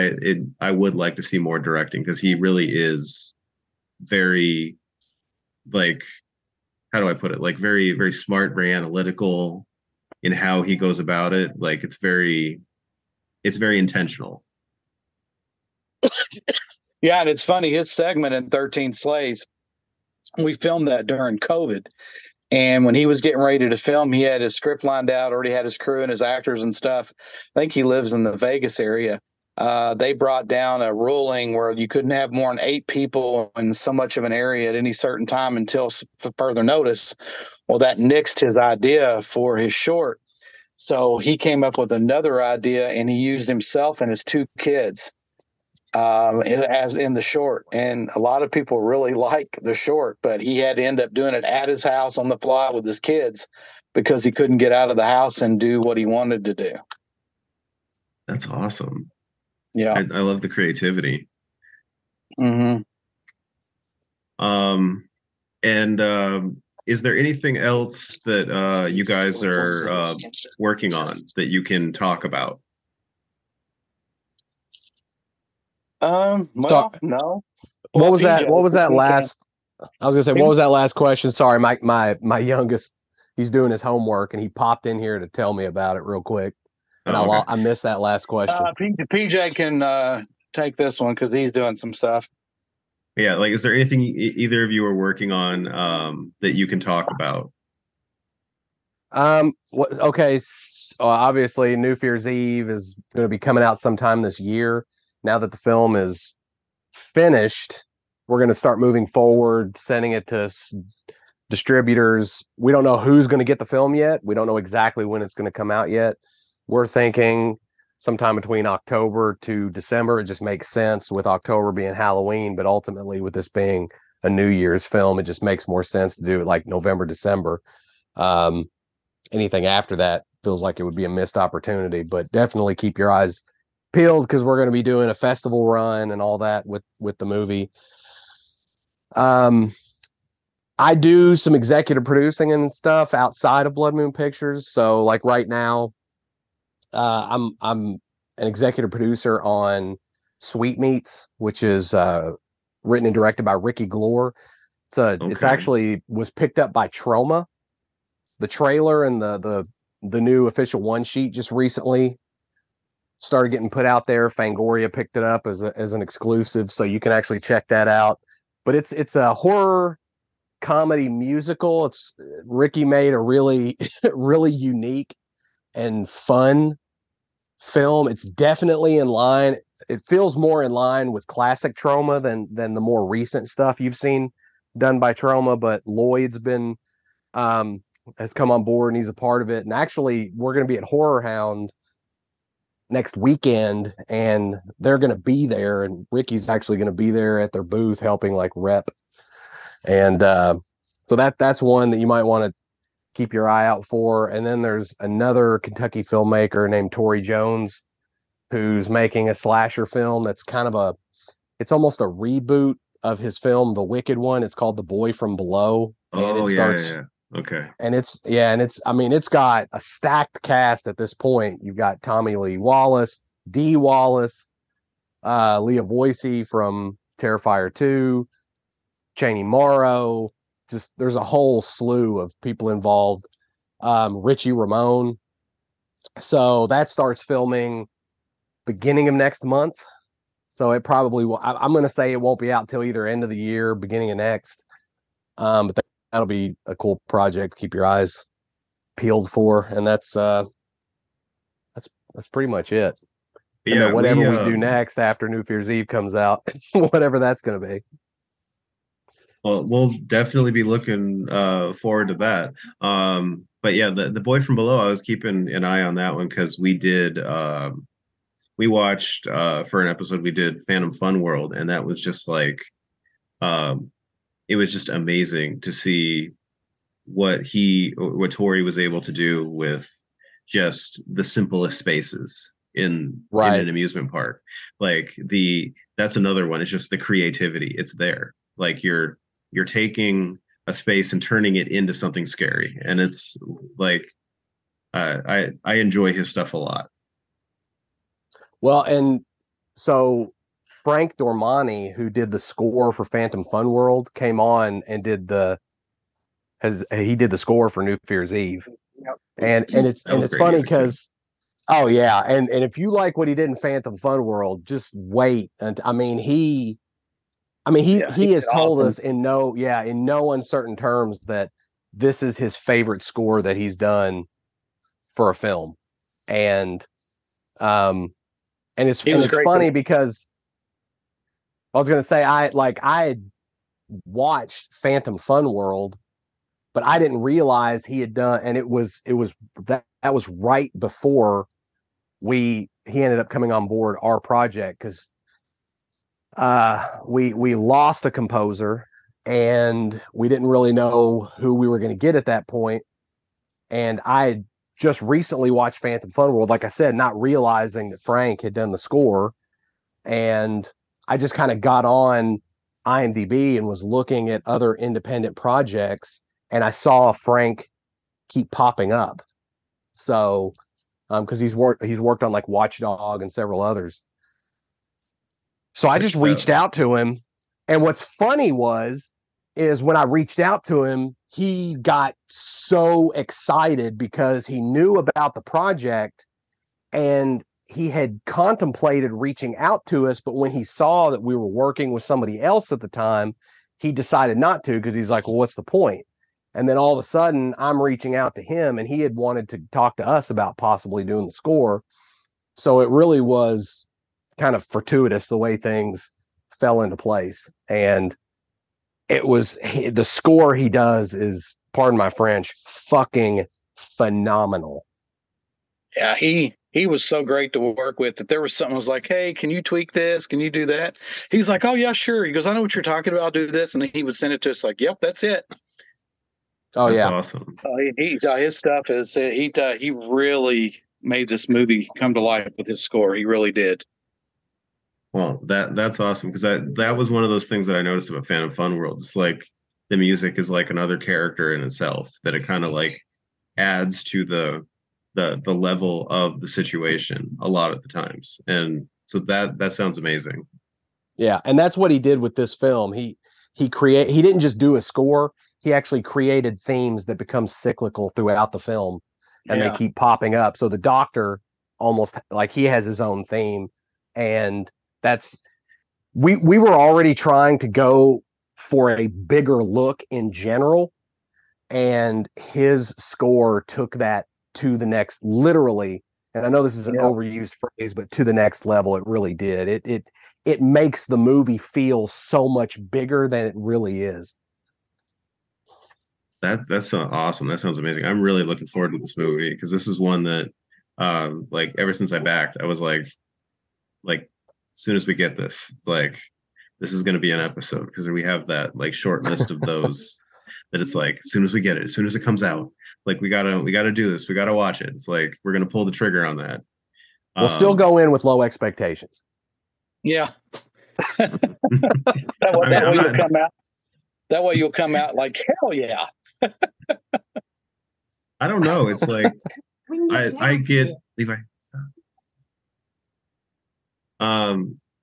Speaker 1: I would like to see more directing, because he really is very, like, how do I put it? Like very, very smart, very analytical in how he goes about it. Like it's very intentional.
Speaker 2: Yeah, and it's funny, his segment in 13 Slays, we filmed that during COVID. And when he was getting ready to film, he had his script lined out, already had his crew and his actors and stuff. I think he lives in the Vegas area. They brought down a ruling where you couldn't have more than 8 people in so much of an area at any certain time until further notice. Well, that nixed his idea for his short. So he came up with another idea, and he used himself and his 2 kids as in the short. And a lot of people really like the short, but he had to end up doing it at his house on the fly with his kids because he couldn't get out of the house and do what he wanted to do.
Speaker 1: That's awesome.
Speaker 2: Yeah.
Speaker 1: I love the creativity.
Speaker 2: Mm-hmm.
Speaker 1: And is there anything else that you guys are working on that you can talk about?
Speaker 2: Well, no.
Speaker 3: What was
Speaker 2: PJ,
Speaker 3: that? What was that last? I was gonna say, what was that last question? Sorry, my youngest, he's doing his homework and he popped in here to tell me about it real quick, and
Speaker 1: okay.
Speaker 3: I missed that last question.
Speaker 2: PJ can take this one because he's doing some stuff.
Speaker 1: Yeah, like, is there anything either of you are working on that you can talk about?
Speaker 3: Okay, obviously, New Year's Eve is going to be coming out sometime this year. Now that the film is finished, we're going to start moving forward, sending it to distributors. We don't know who's going to get the film yet. We don't know exactly when it's going to come out yet. We're thinking sometime between October to December. It just makes sense with October being Halloween, but ultimately with this being a New Year's film, it just makes more sense to do it like November, December. Anything after that feels like it would be a missed opportunity, but definitely keep your eyes peeled because we're going to be doing a festival run and all that with the movie. I do some executive producing and stuff outside of Blood Moon Pictures. So like right now, I'm an executive producer on Sweetmeats, which is written and directed by Ricky Glore. It's actually was picked up by Troma. The trailer and the new official one sheet just recently started getting put out there. Fangoria picked it up as an exclusive, so you can actually check that out. But it's a horror comedy musical. It's Ricky made a really really unique and fun film. It's definitely in line. It feels more in line with classic Troma than the more recent stuff you've seen done by Troma. But Lloyd's been has come on board and he's a part of it. And actually, we're going to be at Horror Hound next weekend, and they're going to be there. And Ricky's actually going to be there at their booth helping like rep. And so that's one that you might want to keep your eye out for. And then there's another Kentucky filmmaker named Tori Jones who's making a slasher film that's it's almost a reboot of his film, The Wicked One. It's called The Boy from Below.
Speaker 1: Oh, yeah. Okay.
Speaker 3: And it's got a stacked cast at this point. You've got Tommy Lee Wallace, Dee Wallace, Leah Voicey from Terrifier 2, Cheney Morrow. Just there's a whole slew of people involved. Richie Ramone. So that starts filming beginning of next month. So it probably will. I'm going to say it won't be out till either end of the year, beginning of next. But that'll be a cool project. Keep your eyes peeled for, and that's pretty much it. And
Speaker 1: Yeah,
Speaker 3: then whatever we do next after New Year's Eve comes out, whatever that's going to be.
Speaker 1: Well, we'll definitely be looking forward to that. But yeah, the Boy from Below, I was keeping an eye on that one because we watched for an episode we did Phantom Fun World, and that was just like it was just amazing to see what Tori was able to do with just the simplest spaces in an amusement park. Like that's another one. It's just the creativity. It's there. Like you're taking a space and turning it into something scary. And it's like I enjoy his stuff a lot.
Speaker 3: Well, and so Frank Dormani, who did the score for Phantom Fun World, came on and did the score for New Year's Eve.
Speaker 4: Yep.
Speaker 3: And it's funny because and if you like what he did in Phantom Fun World, just wait. And he has told us in no uncertain terms that this is his favorite score that he's done for a film. And it's funny because I was going to say I had watched Phantom Fun World, but I didn't realize he had done, and it was that was right before he ended up coming on board our project, because we lost a composer and we didn't really know who we were going to get at that point. And I had just recently watched Phantom Fun World, like I said, not realizing that Frank had done the score. And I just kind of got on IMDb and was looking at other independent projects, and I saw Frank keep popping up. So, because he's worked on like Watchdog and several others. So I just reached out to him. And what's funny is when I reached out to him, he got so excited because he knew about the project and he had contemplated reaching out to us. But when he saw that we were working with somebody else at the time, he decided not to, because he's like, well, what's the point? And then all of a sudden I'm reaching out to him, and he had wanted to talk to us about possibly doing the score. So it really was kind of fortuitous the way things fell into place. And it was the score he does is, pardon my French, fucking phenomenal.
Speaker 2: Yeah, he was so great to work with that there was something I was like, hey, can you tweak this? Can you do that? He's like, oh yeah, sure. He goes, I know what you're talking about. I'll do this. And he would send it to us like, yep, that's it.
Speaker 3: Oh,
Speaker 1: that's
Speaker 3: yeah.
Speaker 1: Awesome.
Speaker 2: His stuff is, he really made this movie come to life with his score. He really did.
Speaker 1: Well, that's awesome, because that was one of those things that I noticed about Phantom Fun World. It's like the music is like another character in itself, that it kind of like adds to the level of the situation a lot of the times. And so that sounds amazing.
Speaker 3: Yeah, and that's what he did with this film. He didn't just do a score, he actually created themes that become cyclical throughout the film, and they keep popping up. So the Doctor, almost like, he has his own theme, and that's we were already trying to go for a bigger look in general, and his score took that to the next, literally, and I know this is an overused phrase, but to the next level. It really did. It makes the movie feel so much bigger than it really is.
Speaker 1: That's so awesome. That sounds amazing. I'm really looking forward to this movie, because this is one that like ever since I backed, I was like as soon as we get this, it's like, this is going to be an episode, because we have that like short list of those that it's like, as soon as we get it, as soon as it comes out, like we gotta do this, we gotta watch it. It's like we're gonna pull the trigger on that.
Speaker 3: We'll still go in with low expectations.
Speaker 2: Yeah. That way you'll come out like, hell yeah.
Speaker 1: I don't know. It's like I get Levi.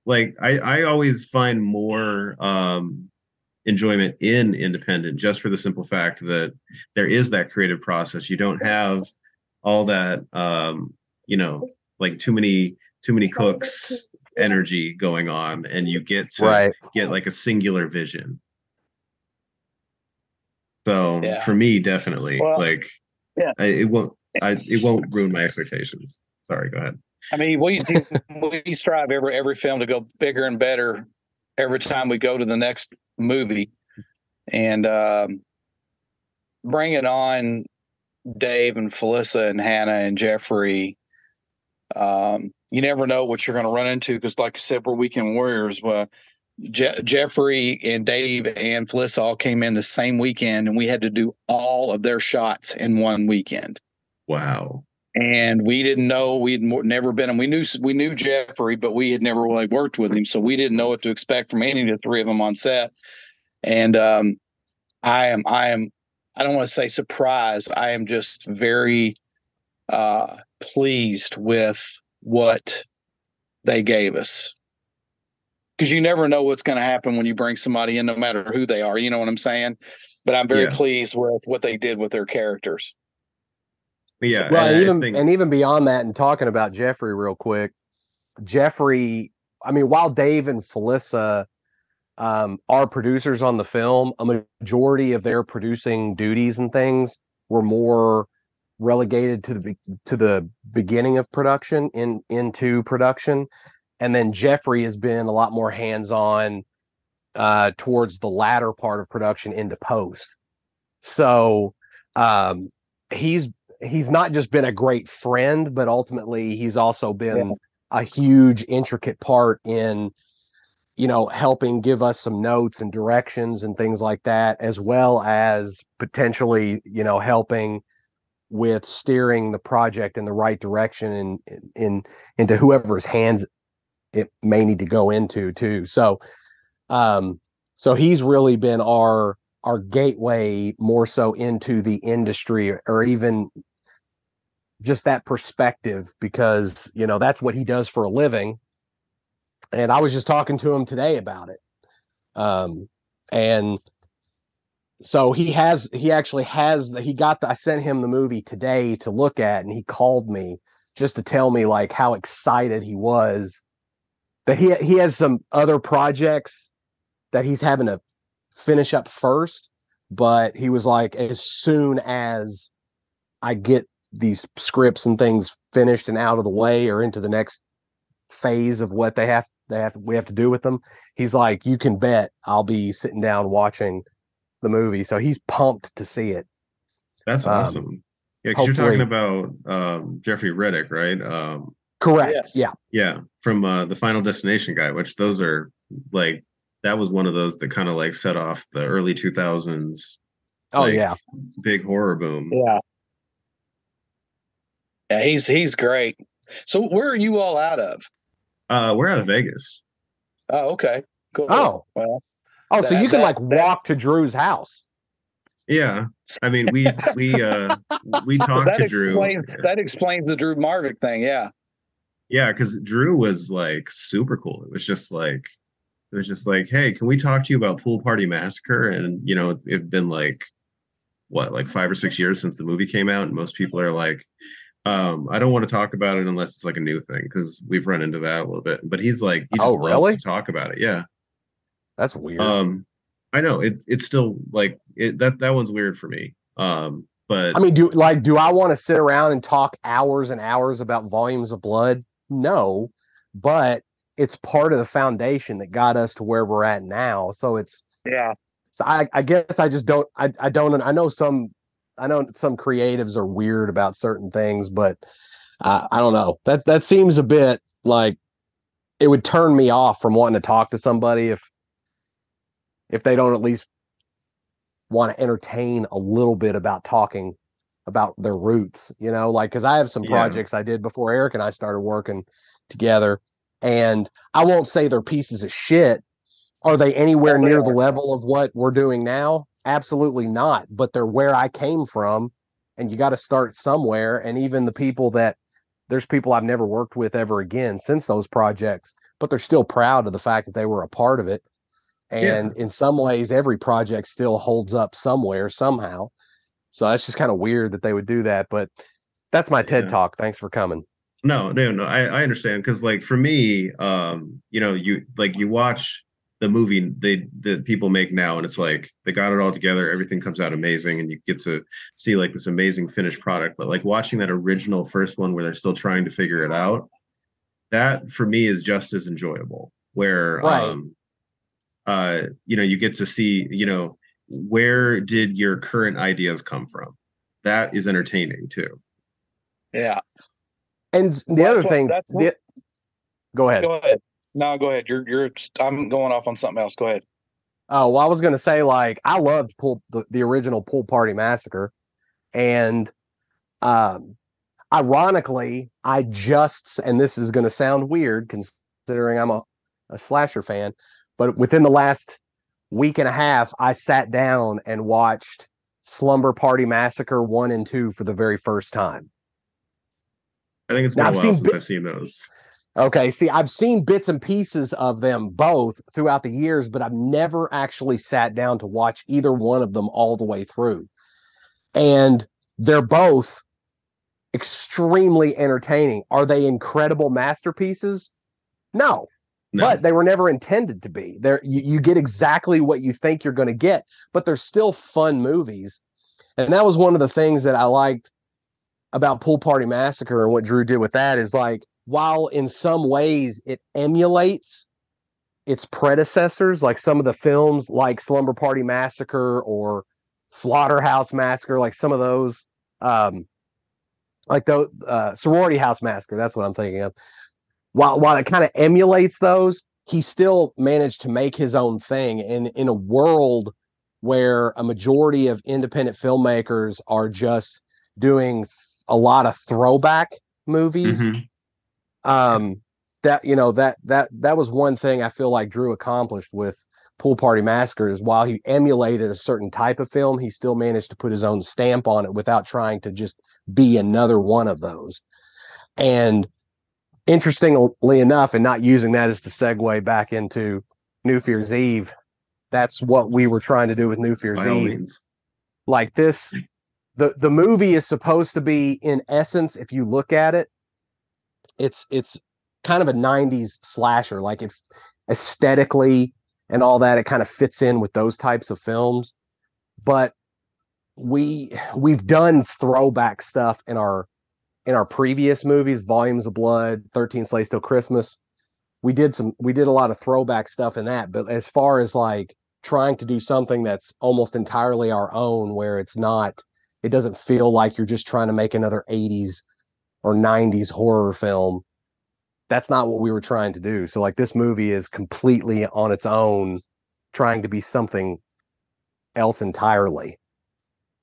Speaker 1: Like I always find more enjoyment in independent, just for the simple fact that there is that creative process. You don't have all that like too many cooks energy going on, and you get to get like a singular vision. So
Speaker 2: Yeah.
Speaker 1: for me, definitely,
Speaker 2: Well,
Speaker 1: like,
Speaker 2: yeah.
Speaker 1: it won't ruin my expectations. Sorry, go ahead.
Speaker 2: I mean, we strive every film to go bigger and better every time we go to the next movie, and bringing on Dave and Felissa and Hannah and Jeffrey. You never know what you're going to run into because, like you said, we're weekend warriors. Jeffrey and Dave and Felissa all came in the same weekend, and we had to do all of their shots in one weekend.
Speaker 1: Wow.
Speaker 2: And we didn't know, we'd never been, and we knew Jeffrey, but we had never really worked with him, so we didn't know what to expect from any of the three of them on set. And I am I don't want to say surprised. I am just very pleased with what they gave us, because you never know what's going to happen when you bring somebody in, no matter who they are. You know what I'm saying? But I'm very pleased with what they did with their characters.
Speaker 1: Yeah,
Speaker 3: well,
Speaker 1: and
Speaker 3: and even beyond that, and talking about Jeffrey real quick, Jeffrey, I mean, while Dave and Felissa are producers on the film, a majority of their producing duties and things were more relegated to the beginning of production into production, and then Jeffrey has been a lot more hands-on towards the latter part of production into post. So he's not just been a great friend, but ultimately he's also been a huge intricate part in, you know, helping give us some notes and directions and things like that, as well as potentially, you know, helping with steering the project in the right direction and into whoever's hands it may need to go into too. So so he's really been our gateway more so into the industry, or even just that perspective, because, you know, that's what he does for a living. And I was just talking to him today about it. And so he actually has I sent him the movie today to look at, and he called me just to tell me like how excited he was that he has some other projects that he's having to finish up first. But he was like, as soon as I get these scripts and things finished and out of the way, or into the next phase of what we have to do with them, he's like, you can bet I'll be sitting down watching the movie. So he's pumped to see it.
Speaker 1: That's awesome. Yeah, because you're talking about Jeffrey Reddick, right?
Speaker 3: Correct.
Speaker 2: Yes.
Speaker 1: Yeah, from the Final Destination guy, which those are like, that was one of those that kind of like set off the early 2000s.
Speaker 3: Oh yeah,
Speaker 1: big horror boom.
Speaker 2: Yeah, he's great. So where are you all out of?
Speaker 1: We're out of Vegas.
Speaker 2: Oh, okay, cool.
Speaker 3: Oh,
Speaker 2: well,
Speaker 3: so you can walk to Drew's house.
Speaker 1: Yeah, I mean, we talked to Drew.
Speaker 2: That explains the Drew Marvick thing. Yeah,
Speaker 1: because Drew was like super cool. It was just like, hey, can we talk to you about Pool Party Massacre? And you know, it'd been like, what, like 5 or 6 years since the movie came out, and most people are like, I don't want to talk about it unless it's like a new thing, because we've run into that a little bit. But he's like, he just loves to talk about it. Yeah,
Speaker 3: that's weird.
Speaker 1: I know it's still like that one's weird for me. But
Speaker 3: I mean, do I want to sit around and talk hours and hours about Volumes of Blood? No, but it's part of the foundation that got us to where we're at now. So it's So I guess I just don't. I don't. I know some creatives are weird about certain things, but I don't know. That seems a bit like it would turn me off from wanting to talk to somebody if they don't at least want to entertain a little bit about talking about their roots, you know, like, because I have some projects I did before Eric and I started working together, and I won't say they're pieces of shit. Are they anywhere near the level of what we're doing now? Absolutely not. But they're where I came from, and you got to start somewhere. And even there's people I've never worked with ever again since those projects, but they're still proud of the fact that they were a part of it. And in some ways, every project still holds up somewhere, somehow. So that's just kind of weird that they would do that. But that's my TED Talk. Thanks for coming.
Speaker 1: No, I understand. Because like for me, you know, you watch the movie that people make now, and it's like they got it all together, everything comes out amazing, and you get to see like this amazing finished product. But like watching that original first one where they're still trying to figure it out, that for me is just as enjoyable. Where
Speaker 3: Right.
Speaker 1: you get to see, where did your current ideas come from? That is entertaining too.
Speaker 2: Yeah.
Speaker 3: And the other thing, go ahead.
Speaker 2: Go ahead. No, go ahead. I'm going off on something else. Go ahead.
Speaker 3: Oh, well, I was going to say, like, I loved the original Pool Party Massacre, and ironically, and this is going to sound weird considering I'm a slasher fan, but within the last week and a half, I sat down and watched Slumber Party Massacre 1 and 2 for the very first time.
Speaker 1: I think it's been a while since I've seen those.
Speaker 3: Okay, see, I've seen bits and pieces of them both throughout the years, but I've never actually sat down to watch either one of them all the way through. And they're both extremely entertaining. Are they incredible masterpieces? No. But they were never intended to be. You get exactly what you think you're going to get, but they're still fun movies. And that was one of the things that I liked about Pool Party Massacre, and what Drew did with that is, like, while in some ways it emulates its predecessors, like some of the films like Slumber Party Massacre or Slaughterhouse Massacre, like some of those, like the Sorority House Massacre, that's what I'm thinking of. While it kind of emulates those, he still managed to make his own thing. And in a world where a majority of independent filmmakers are just doing a lot of throwback movies, that was one thing I feel like Drew accomplished with Pool Party Massacre, is while he emulated a certain type of film, he still managed to put his own stamp on it without trying to just be another one of those. And interestingly enough, and not using that as the segue back into New Year's Eve, that's what we were trying to do with New Year's Eve. Like this, the movie is supposed to be, in essence, if you look at it, it's kind of a 90s slasher. Like, it's aesthetically and all that, it kind of fits in with those types of films. But we've done throwback stuff in our previous movies, Volumes of Blood, 13 Slays Till Christmas. We did a lot of throwback stuff in that. But as far as like trying to do something that's almost entirely our own, where it doesn't feel like you're just trying to make another 80s or 90s horror film, that's not what we were trying to do. So like, this movie is completely on its own, trying to be something else entirely.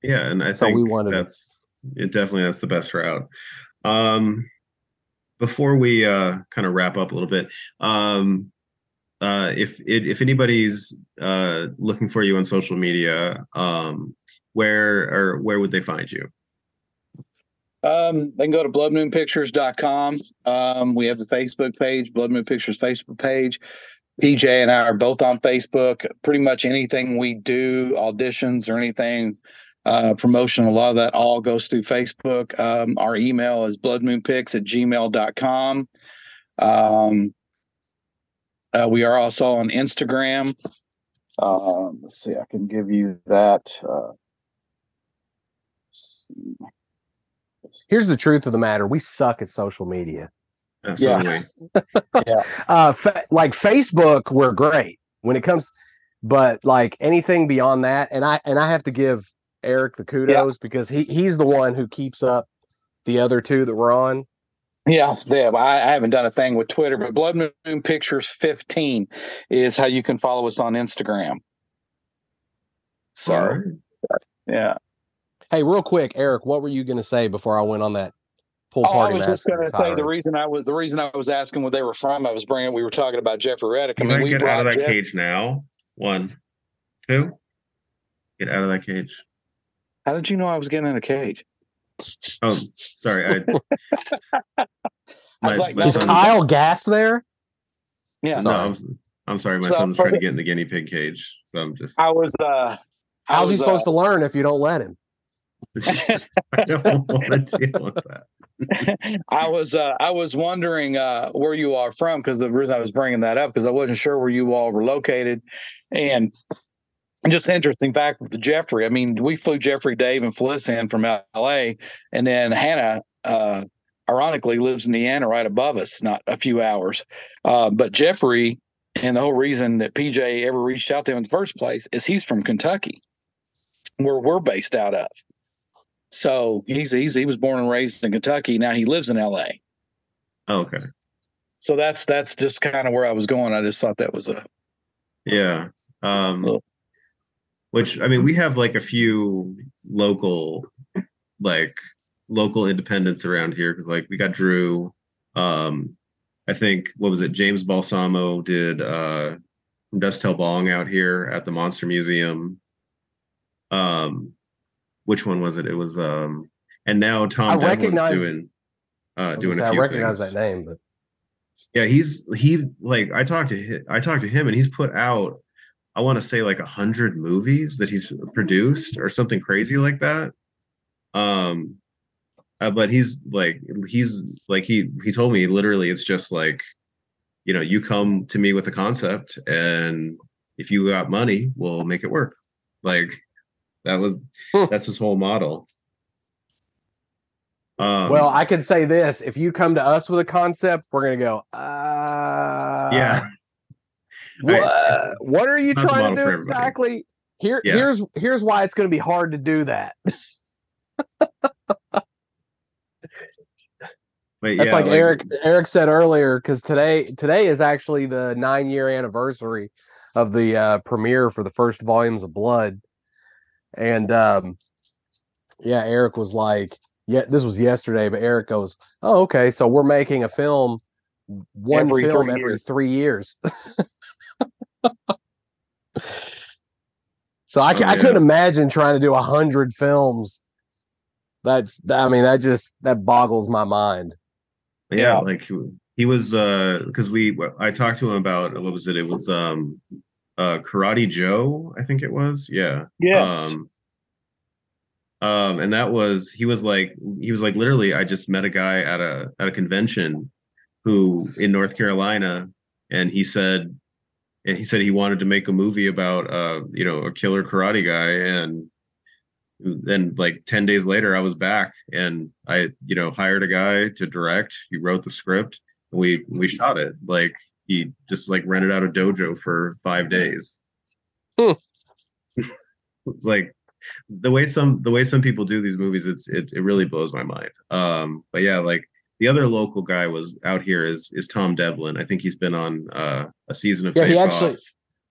Speaker 1: Yeah, and I think that's the best route. Before we kind of wrap up a little bit, if anybody's looking for you on social media, where would they find you?
Speaker 2: They can go to bloodmoonpictures.com. We have the Facebook page, Blood Moon Pictures Facebook page. PJ and I are both on Facebook. Pretty much anything we do, auditions or anything, promotion, a lot of that all goes through Facebook. Our email is bloodmoonpics@gmail.com. We are also on Instagram. Let's see, I can give you that.
Speaker 3: Here's the truth of the matter: we suck at social media.
Speaker 1: Yeah.
Speaker 2: Yeah.
Speaker 3: Like Facebook, we're great when it comes, but like anything beyond that, and I have to give Eric the kudos, because he's the one who keeps up the other two that we're on.
Speaker 2: Yeah, I haven't done a thing with Twitter, but Blood Moon Pictures 15 is how you can follow us on Instagram. So, yeah.
Speaker 3: Hey, real quick, Eric, what were you going to say before I went on that Pool Party?
Speaker 2: I was just going to say the reason I was asking where they were from. We were talking about Jeffrey Reddick.
Speaker 1: We get out of that cage now. 1, 2. Get out of that cage.
Speaker 2: How did you know I was getting in a cage?
Speaker 1: Oh, sorry.
Speaker 2: I was like,
Speaker 3: is Kyle Gass there?
Speaker 2: Yeah.
Speaker 1: No, I'm sorry. My son was trying to get in the guinea pig cage, so I'm just.
Speaker 3: How's he supposed to learn if you don't let him?
Speaker 1: I don't want to deal with that.
Speaker 2: I was wondering where you are from, because the reason I was bringing that up, because I wasn't sure where you all were located. And just an interesting fact with the Jeffrey. I mean, we flew Jeffrey, Dave, and Felissa in from LA, and then Hannah, ironically, lives in Indiana right above us, not a few hours. But Jeffrey, and the whole reason that PJ ever reached out to him in the first place is he's from Kentucky, where we're based out of. So he was born and raised in Kentucky. Now he lives in LA.
Speaker 1: Oh, okay.
Speaker 2: So that's just kind of where I was going. I just thought that was
Speaker 1: yeah. Which, I mean, we have like a few local independents around here, because like we got Drew. I think, what was it? James Balsamo did From Dust Till Bong out here at the Monster Museum. Which one was it? It was and now Tom Devlin's doing a few
Speaker 3: I recognize
Speaker 1: things.
Speaker 3: that name, but
Speaker 1: yeah, I talked to him, and he's put out, I want to say, like 100 movies that he's produced or something crazy like that. But he told me literally, it's just like, you come to me with a concept, and if you got money, we'll make it work. Like that's his whole model.
Speaker 3: Well, I can say this: if you come to us with a concept, we're gonna go.
Speaker 1: Yeah.
Speaker 3: What are you trying to do exactly?
Speaker 1: Here's
Speaker 3: why it's going to be hard to do that. That's like Eric said earlier, because today is actually the 9-year anniversary of the premiere for the first volumes of Blood, and Eric was like, this was yesterday, but Eric goes, "Oh, okay, so we're making a film, every 3 years." So I couldn't imagine trying to do 100 films. That boggles my mind.
Speaker 1: Yeah, like he was, because I talked to him about, what was it? It was Karate Joe, I think it was. Yeah.
Speaker 2: Yes.
Speaker 1: And he was like literally, I just met a guy at a convention who in North Carolina, and he said he wanted to make a movie about a killer karate guy, and then like 10 days later I was back, and I hired a guy to direct. He wrote the script, and we shot it. Like, he just like rented out a dojo for 5 days. It's like the way some people do these movies, it really blows my mind. But yeah, like the other local guy was out here is Tom Devlin. I think he's been on a season of Face Off.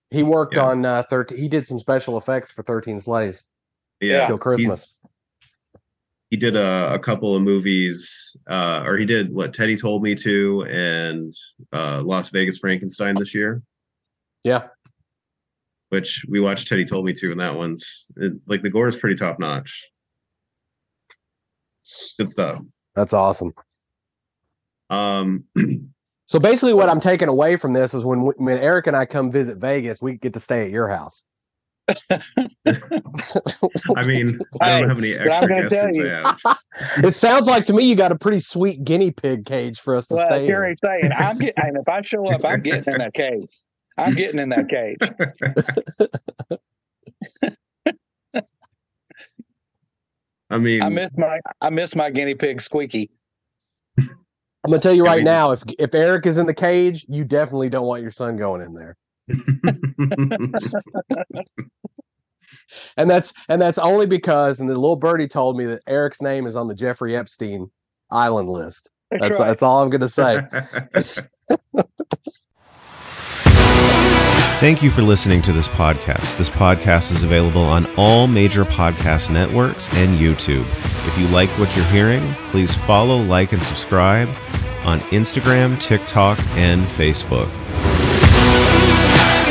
Speaker 3: He worked on 13. He did some special effects for 13 Slays.
Speaker 1: Yeah,
Speaker 3: till Christmas.
Speaker 1: He did a couple of movies, or he did what Teddy Told Me To, and Las Vegas Frankenstein this year.
Speaker 3: Yeah,
Speaker 1: which we watched Teddy Told Me To, and that one's like, the gore is pretty top notch. Good stuff.
Speaker 3: That's awesome. So basically, what I'm taking away from this is when Eric and I come visit Vegas, we get to stay at your house.
Speaker 1: I mean, I don't have any extra guest rooms I have.
Speaker 3: It sounds like to me you got a pretty sweet guinea pig cage for us to stay in.
Speaker 2: Well, saying, and if I show up, I'm getting in that cage. I'm getting in that cage.
Speaker 1: I mean,
Speaker 2: I miss my guinea pig Squeaky.
Speaker 3: I'm gonna tell you right now, if Eric is in the cage, you definitely don't want your son going in there. and that's only because, and the little birdie told me that Eric's name is on the Jeffrey Epstein island list. That's all I'm gonna say.
Speaker 5: Thank you for listening to this podcast. This podcast is available on all major podcast networks and YouTube. If you like what you're hearing, please follow, like, and subscribe on Instagram, TikTok, and Facebook.